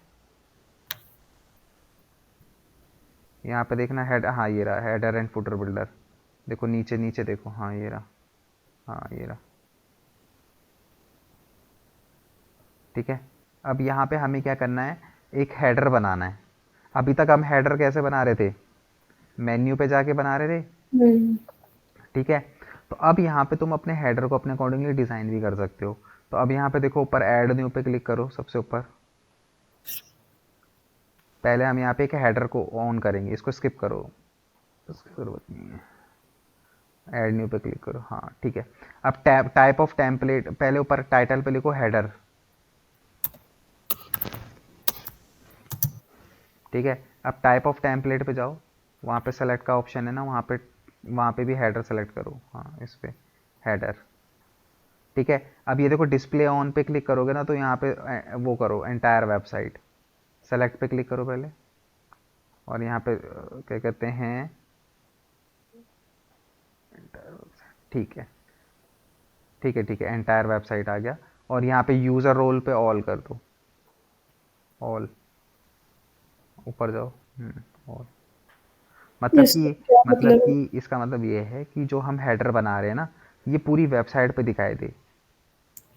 यहाँ पे देखना हेड, हाँ ये रहा हेडर एंड फुटर बिल्डर, देखो नीचे नीचे देखो, हाँ ये रहा, हाँ ये रहा, ठीक है। अब यहाँ पे हमें क्या करना है, एक हेडर बनाना है। अभी तक हम हेडर कैसे बना रहे थे, मेन्यू पे जाके बना रहे थे, हम्म। ठीक है। तो अब यहाँ पे तुम अपने हेडर को अपने अकॉर्डिंगली डिज़ाइन भी कर सकते हो। तो अब यहाँ पे देखो ऊपर ऐड न्यू पे क्लिक करो, सबसे ऊपर। पहले हम यहाँ पे एक हेडर को ऑन करेंगे, इसको स्किप करो, इसकी ज़रूरत नहीं है। ऐड न्यू पे क्लिक करो, हाँ ठीक है। अब टैब टाइप ऑफ टेम्पलेट, पहले ऊपर टाइटल पे लिखो हेडर, ठीक है। अब टाइप ऑफ टेम्पलेट पे जाओ, वहाँ पे सेलेक्ट का ऑप्शन है ना, वहाँ पे भी हेडर सेलेक्ट करो, हाँ इस पे हेडर, ठीक है। अब ये देखो डिस्प्ले ऑन पे क्लिक करोगे ना, तो यहाँ पे वो करो एंटायर वेबसाइट, सेलेक्ट पे क्लिक करो पहले, और यहाँ पे क्या कहते हैं, ठीक है, ठीक है, ठीक है, एंटायर वेबसाइट आ गया। और यहाँ पे यूज़र रोल पे ऑल कर दो, ऑल, ऊपर जाओ, ऑल। मतलब इसका कि क्या मतलब मतलब है? कि इसका मतलब ये है कि जो हम हेडर बना रहे हैं ना, ये पूरी वेबसाइट पे दिखाई दे।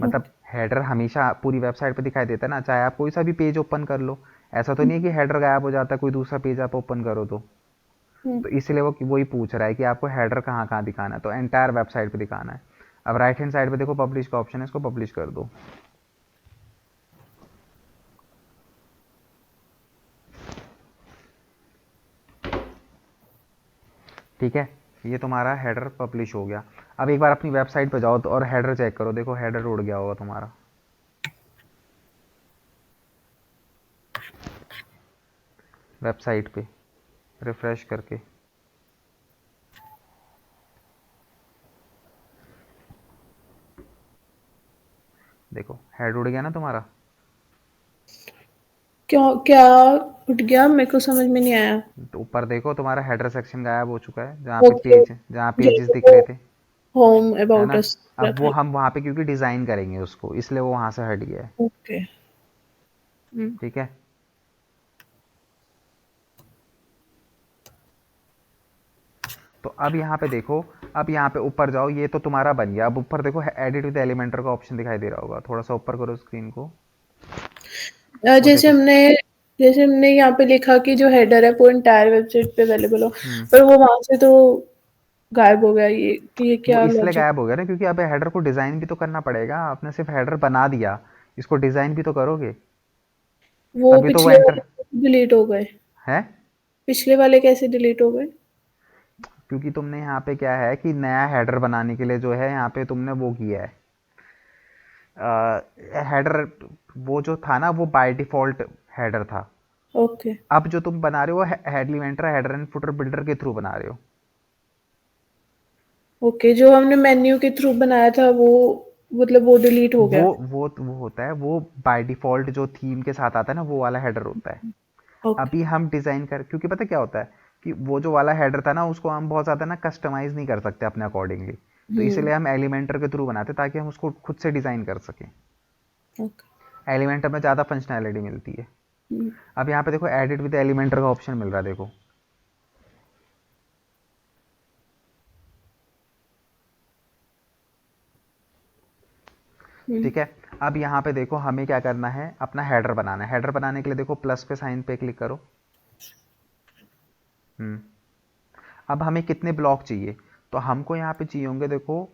मतलब ओके। हेडर हमेशा पूरी वेबसाइट पे दिखाई देता है ना, चाहे आप कोई सा भी पेज ओपन कर लो, ऐसा तो नहीं है कि हेडर गायब हो जाता है कोई दूसरा पेज आप ओपन करो हम्म, तो इसलिए वो वही पूछ रहा है कि आपको हेडर कहाँ कहाँ दिखाना है, तो एंटायर वेबसाइट पे दिखाना है। अब राइट हैंड साइड पे देखो पब्लिश का ऑप्शन है, इसको पब्लिश कर दो। ठीक है, ये तुम्हारा हेडर पब्लिश हो गया। अब एक बार अपनी वेबसाइट पे जाओ तो और हेडर चेक करो, देखो हेडर उड़ गया होगा तुम्हारा वेबसाइट पे, रिफ्रेश करके देखो हेड उड़ गया ना तुम्हारा। क्यों, क्या उठ गया? मेरे को समझ में नहीं आया। तो ऊपर देखो तुम्हारा हेडर सेक्शन गायब हो चुका है, ओके, जहाँ पेजेस जैसे दिख वो रहे थे, होम है अबाउट ना। अस अब वो था। हम वहाँ पे क्योंकि डिज़ाइन करेंगे उसको, इसलिए वो वहाँ से हट गया है। ओके। ठीक है, तो अब यहाँ पे देखो, अब यहाँ पे ऊपर जाओ, ये तो तुम्हारा बन गया। अब ऊपर देखो एडिट विद एलिमेंटर का ऑप्शन दिखाई दे रहा होगा, थोड़ा सा ऊपर करो स्क्रीन को, और जैसे देखो। हमने जैसे हमने यहाँ पे लिखा कि जो हेडर है वो एंटायर वेबसाइट पे अवेलेबल हो, हम्म, पर वो वहां से तो गायब हो गया। ये कि ये वो क्या इसलिए लॉजिक? गायब हो गया ना क्योंकि अब हेडर को डिज़ाइन भी तो करना पड़ेगा, आपने सिर्फ हेडर बना दिया, इसको डिज़ाइन भी तो करोगे, वो तभी तो वो पिछले एंटर वाले डिलीट हो गए। है। पिछले वाले कैसे डिलीट हो गए? क्योंकि तुमने यहाँ पे क्या है कि नया हेडर बनाने के लिए जो है यहाँ पे तुमने वो किया है, हेडर वो जो था ना वो बाय डिफ़ॉल्ट हेडर था। ओके। अब जो तुम बना रहे हो हेडलीमेंटर हेडर एंड फुटर बिल्डर के थ्रू बना रहे हो। ओके, जो हमने मेन्यू के थ्रू बनाया था वो, मतलब वो डिलीट हो वो गया। वो होता है, वो बाय डिफ़ॉल्ट जो थीम के साथ आता है ना वो वाला हेडर होता है। ओके। अभी हम डिज़ाइन कर, क्योंकि पता क्या होता है कि वो जो वाला हेडर था ना उसको हम बहुत ज़्यादा ना कस्टमाइज़ नहीं कर सकते अपने अकॉर्डिंगली, तो हम्म। इसलिए हम एलिमेंटर के थ्रू बनाते ताकि हम उसको खुद से डिज़ाइन कर सकें। ओके। एलिमेंटर में ज़्यादा फंक्शनैलिटी मिलती है। हम्म। अब यहाँ पे देखो एडिट विद एलिमेंटर का ऑप्शन मिल रहा है, देखो। हम्म। ठीक है, अब यहाँ पे देखो हमें क्या करना है, अपना हेडर बनाना है। हेडर बनाने के लिए देखो प्लस पे साइन पे क्लिक करो। हम्म, अब हमें कितने ब्लॉक चाहिए, तो हमको यहाँ पे चाहिए होंगे देखो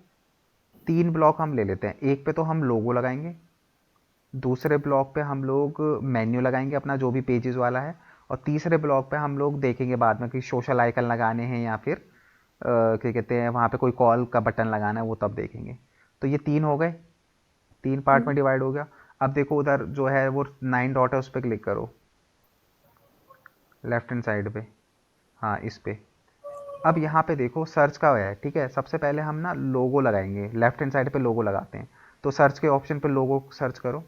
3 ब्लॉक हम ले लेते हैं। एक पे तो हम लोगो लगाएंगे, दूसरे ब्लॉक पे हम लोग मेन्यू लगाएंगे अपना जो भी पेजेस वाला है, और तीसरे ब्लॉक पे हम लोग देखेंगे बाद में कि सोशल आइकन लगाने हैं या फिर क्या कहते हैं वहाँ पे कोई कॉल का बटन लगाना है, वो तब देखेंगे। तो ये 3 हो गए, 3 पार्ट में डिवाइड हो गया। अब देखो उधर जो है वो 9 डॉट है, उस पर क्लिक करो लेफ्ट हैंड साइड पे, हाँ इस पे। अब यहाँ पे देखो सर्च का है, ठीक है। सबसे पहले हम ना लोगो लगाएंगे, लेफ्ट हैंड साइड पे लोगो लगाते हैं, तो सर्च के ऑप्शन पे लोगो सर्च करो,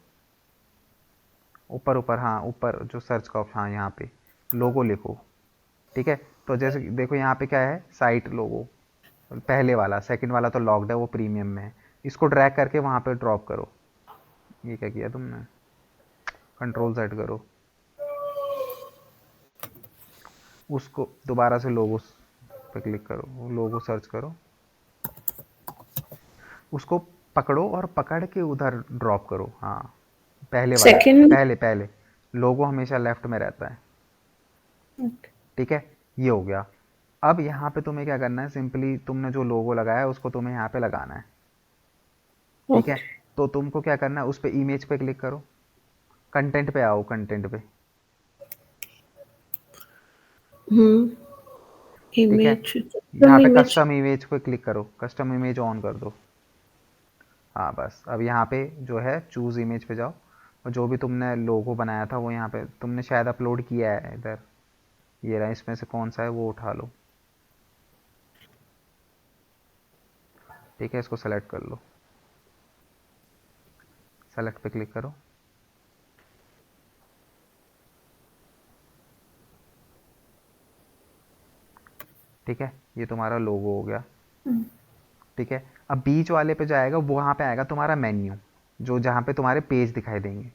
ऊपर ऊपर, हाँ ऊपर जो सर्च का ऑप्शन, हाँ यहाँ पे लोगो लिखो। ठीक है, तो जैसे देखो यहाँ पे क्या है, साइट लोगो पहले वाला, सेकंड वाला तो लॉक्ड है वो प्रीमियम में है, इसको ड्रैग करके वहाँ पे ड्रॉप करो। ये क्या किया तुमने, कंट्रोल सेट करो, उसको दोबारा से लोगो पे क्लिक करो, लोगो सर्च करो, उसको पकड़ो और पकड़ के उधर ड्रॉप करो, हाँ पहले वाला, सेकंड। पहले पहले लोगो हमेशा लेफ्ट में रहता है। ठीक है, ये हो गया। अब यहाँ पे तुम्हें क्या करना है, सिंपली तुमने जो लोगो लगाया है उसको तुम्हें यहाँ पे लगाना है। ठीक है, ओके। तो तुमको क्या करना है, उस पे इमेज पे क्लिक करो, कंटेंट पे आओ, कंटेंट पे। हम्म। ठीक है, इमेज, यहाँ कस्टम पे इमेज। कस्टम इमेज पे क्लिक करो, कस्टम इमेज ऑन कर दो। हाँ बस, अब यहाँ पे जो है चूज़ इमेज पे जाओ, और जो भी तुमने लोगो बनाया था वो यहाँ पे तुमने शायद अपलोड किया है इधर, ये रहा, इसमें से कौन सा है वो उठा लो। ठीक है, इसको सेलेक्ट कर लो, सेलेक्ट पे क्लिक करो। ठीक है, ये तुम्हारा लोगो हो गया। ठीक है, अब बीच वाले पे जाएगा, वो वहाँ पे आएगा तुम्हारा मेन्यू, जो जहाँ पे तुम्हारे पेज दिखाई देंगे।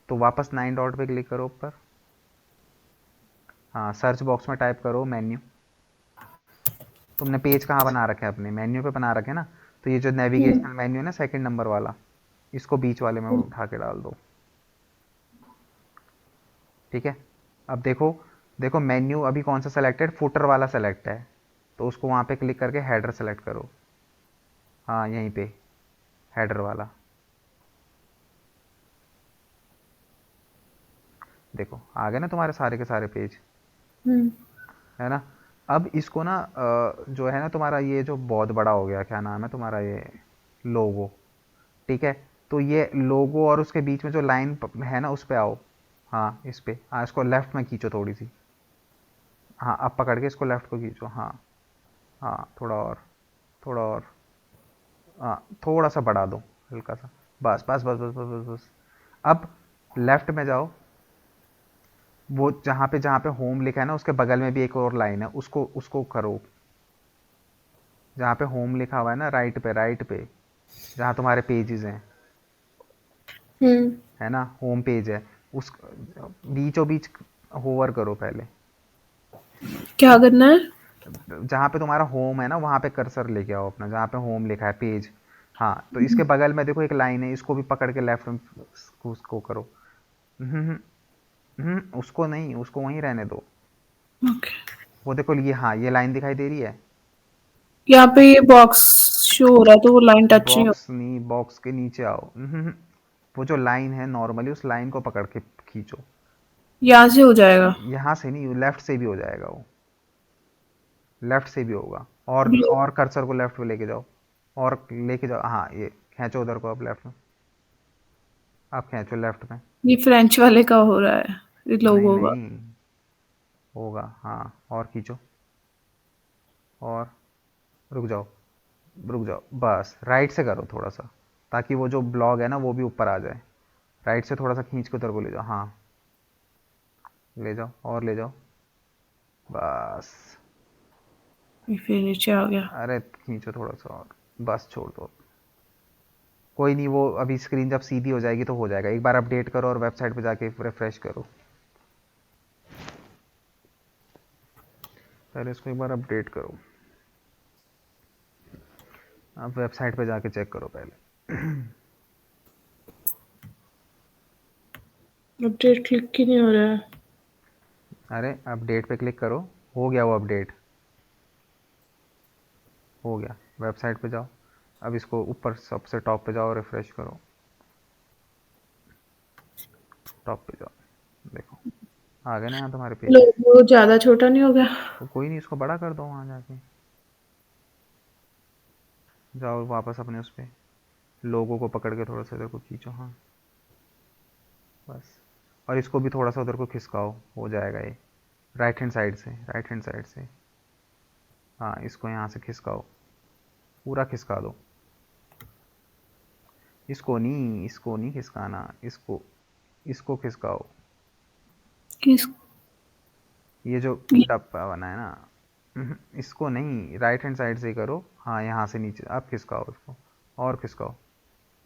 तो वापस 9 डॉट पे क्लिक करो ऊपर, हाँ सर्च बॉक्स में टाइप करो मेन्यू। तुमने पेज कहाँ बना रखे हैं, अपने मेन्यू पे बना रखे हैं ना, तो ये जो नेविगेशनल मेन्यू है ना सेकंड नंबर वाला, इसको बीच वाले में उठा के डाल दो। ठीक है। अब देखो, देखो मेन्यू अभी कौन सा सेलेक्टेड, फुटर वाला सेलेक्ट है, तो उसको वहाँ पे क्लिक करके हेडर सेलेक्ट करो। हाँ यहीं पे हेडर वाला, देखो आ गए ना तुम्हारे सारे के सारे पेज, हम्म। है ना। अब इसको ना जो है ना तुम्हारा ये जो बहुत बड़ा हो गया, क्या नाम है तुम्हारा ये, लोगो, ठीक है। तो ये लोगो और उसके बीच में जो लाइन है ना उस पे आओ। हाँ इस पे, हाँ इसको लेफ्ट में खींचो थोड़ी सी। हाँ अब पकड़ के इसको लेफ्ट को खींचो, हाँ। हाँ थोड़ा और, थोड़ा और, हाँ थोड़ा सा बढ़ा दो, हल्का सा। बस बस बस बस बस बस बस। अब लेफ्ट में जाओ, वो जहाँ पे होम लिखा है ना उसके बगल में भी एक और लाइन है, उसको उसको करो। जहाँ पे होम लिखा हुआ है ना, राइट पे, राइट पे, जहाँ तुम्हारे पेजेस हैं, हम्म। है ना, होम पेज है, उस बीचों बीच होवर करो पहले। क्या करना है? जहाँ पे तुम्हारा होम है ना वहाँ पे कर्सर लेके आओ अपना, जहाँ पे होम लिखा है पेज। हाँ तो इसके बगल में देखो एक लाइन है, इसको भी पकड़ के लेफ्ट में उसको करो। हम्म, उसको नहीं, उसको वहीं रहने दो। ओके। वो देखो ये, हाँ ये लाइन दिखाई दे रही है। यहाँ पे ये बॉक्स शो हो रहा है तो वो लाइन टच नहीं हो। बॉक्स नहीं, बॉक्स के नीचे आओ। वो जो लाइन है नॉर्मली उस लाइन को पकड़ के खींचो। यहाँ से हो जाएगा। यहाँ से नहीं, लेफ्ट से भी हो जाएगा वो, लेफ्ट से भी होगा। ये और कर्सर को लेफ्ट में लेके जाओ, और लेके जाओ, हाँ ये खींचो उधर को, अब लेफ्ट में, अब खींचो लेफ्ट में। फ्रेंच वाले का हो रहा है, ये नहीं लोगों का। नहीं, होगा हाँ, और खींचो, और रुक जाओ, रुक जाओ, बस राइट से करो थोड़ा सा, ताकि वो जो ब्लॉग है ना वो भी ऊपर आ जाए। राइट से थोड़ा सा खींच के उधर को ले जाओ, हाँ ले जाओ और ले जाओ, बस। ये फिर नीचे आ गया। अरे खींचो थोड़ा सा और, बस छोड़ दो। कोई नहीं, वो अभी स्क्रीन जब सीधी हो जाएगी तो हो जाएगा। एक बार अपडेट करो और वेबसाइट पे जाके रिफ्रेश करो। पहले इसको एक बार अपडेट करो, आप वेबसाइट पे जाके चेक करो पहले। अपडेट क्लिक ही नहीं हो रहा है। अरे अपडेट पे क्लिक करो, हो गया वो अपडेट, हो गया। वेबसाइट पे जाओ, अब इसको ऊपर सबसे टॉप पे जाओ, रिफ्रेश करो, टॉप पे जाओ, देखो आ गए ना यहाँ तुम्हारे पेजेस। लोगो ज्यादा छोटा नहीं हो गया? तो कोई नहीं, इसको बड़ा कर दो वहाँ जाके, जाओ वापस अपने उस पे, लोगों को पकड़ के थोड़ा सा इधर को खींचो, हाँ बस। और इसको भी थोड़ा सा उधर को खिसकाओ, हो जाएगा ये। राइट हैंड साइड से, राइट हैंड साइड से, हाँ इसको यहाँ से खिसकाओ, पूरा खिसका दो। इसको नहीं खिसकाना, इसको, इसको खिसकाओ। किस? ये जो डब्बा बना है ना, इसको नहीं, राइट हैंड साइड से ही करो, हाँ यहाँ से नीचे अब खिसकाओ इसको, और खिसकाओ,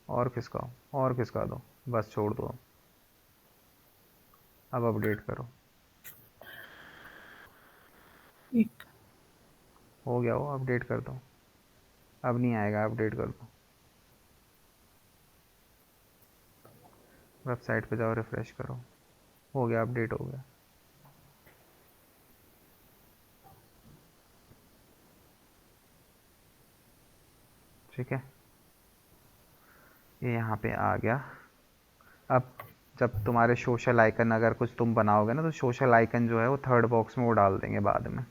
और खिसकाओ, और खिसका दो, बस छोड़ दो। अब अपडेट करो, एक। हो गया वो, अपडेट कर दो। अब नहीं आएगा, अपडेट कर दो। वेबसाइट पे जाओ, रिफ्रेश करो, हो गया, अपडेट हो गया। ठीक है, ये यहाँ पे आ गया। अब जब तुम्हारे सोशल आइकन अगर कुछ तुम बनाओगे ना, तो सोशल आइकन जो है वो थर्ड बॉक्स में वो डाल देंगे बाद में।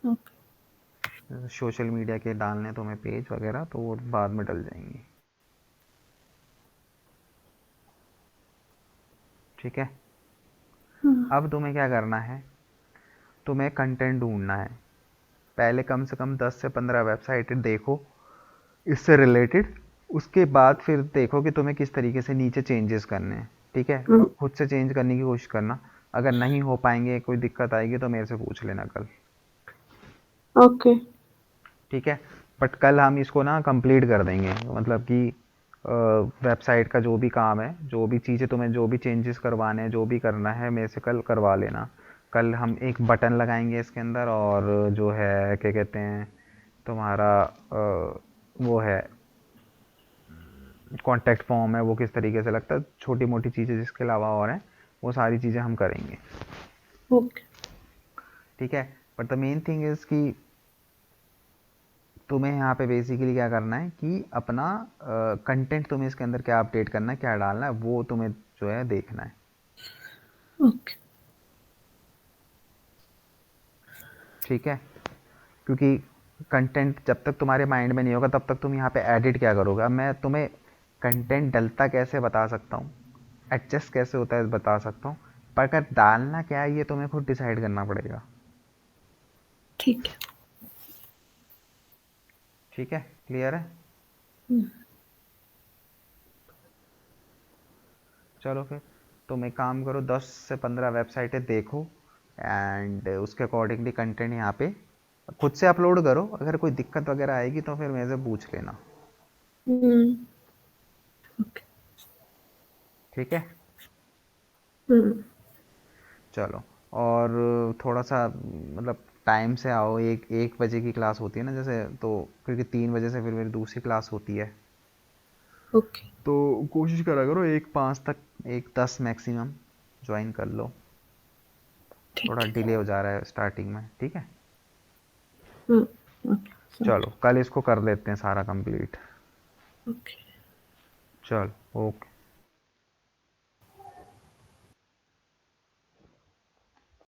ओके। सोशल मीडिया के डालने तुम्हें पेज वगैरह, तो वो बाद में डल जाएंगे। ठीक है। अब तुम्हें क्या करना है, तुम्हें कंटेंट ढूंढना है। पहले कम से कम 10 से 15 वेबसाइट देखो इससे रिलेटेड, उसके बाद फिर देखो कि तुम्हें किस तरीके से नीचे चेंजेस करने हैं। ठीक है, और खुद से चेंज करने की कोशिश करना। अगर नहीं हो पाएंगे, कोई दिक्कत आएगी तो मेरे से पूछ लेना कल। ओके। ठीक है, बट कल हम इसको ना कंप्लीट कर देंगे, मतलब कि वेबसाइट का जो भी काम है, जो भी चीज़ें तुम्हें, जो भी चेंजेस करवाने हैं, जो भी करना है मेरे से कल करवा लेना। कल हम एक बटन लगाएंगे इसके अंदर, और जो है क्या कहते हैं तुम्हारा वो है कॉन्टैक्ट फॉर्म है, वो किस तरीके से लगता है, छोटी मोटी चीज़ें जिसके अलावा और हैं वो सारी चीज़ें हम करेंगे, ओके। ठीक है। But the main thing is कि तुम्हें यहाँ पे बेसिकली क्या करना है कि अपना कंटेंट तुम्हें इसके अंदर क्या अपडेट करना है, क्या डालना है, वो तुम्हें जो है देखना है, ओके। ठीक है। क्योंकि कंटेंट जब तक तुम्हारे माइंड में नहीं होगा तब तक तुम यहाँ पे एडिट क्या करोगे। अब मैं तुम्हें कंटेंट डलता कैसे बता सकता हूँ, एडजस्ट कैसे होता है बता सकता हूँ, पर अगर डालना क्या है ये तुम्हें खुद डिसाइड करना पड़ेगा, ठीक है। ठीक है, क्लियर है। चलो फिर तुम एक काम करो, 10 से 15 वेबसाइटें देखो एंड उसके अकॉर्डिंगली कंटेंट यहाँ पे खुद से अपलोड करो। अगर कोई दिक्कत वगैरह आएगी तो फिर मेरे से पूछ लेना, हम्म। ओके। ठीक है। हम्म। चलो, और थोड़ा सा मतलब टाइम से आओ, 1 बजे की क्लास होती है ना जैसे, तो क्योंकि 3 बजे से फिर मेरी दूसरी क्लास होती है, ओके। तो कोशिश करा करो 1:05 तक, 1:10 मैक्सिमम ज्वाइन कर लो। थोड़ा ठीक है। डिले हो जा रहा है स्टार्टिंग में, ठीक है। ओके, समझ। चलो कल इसको कर लेते हैं सारा कंप्लीट। ओके। चल, ओके।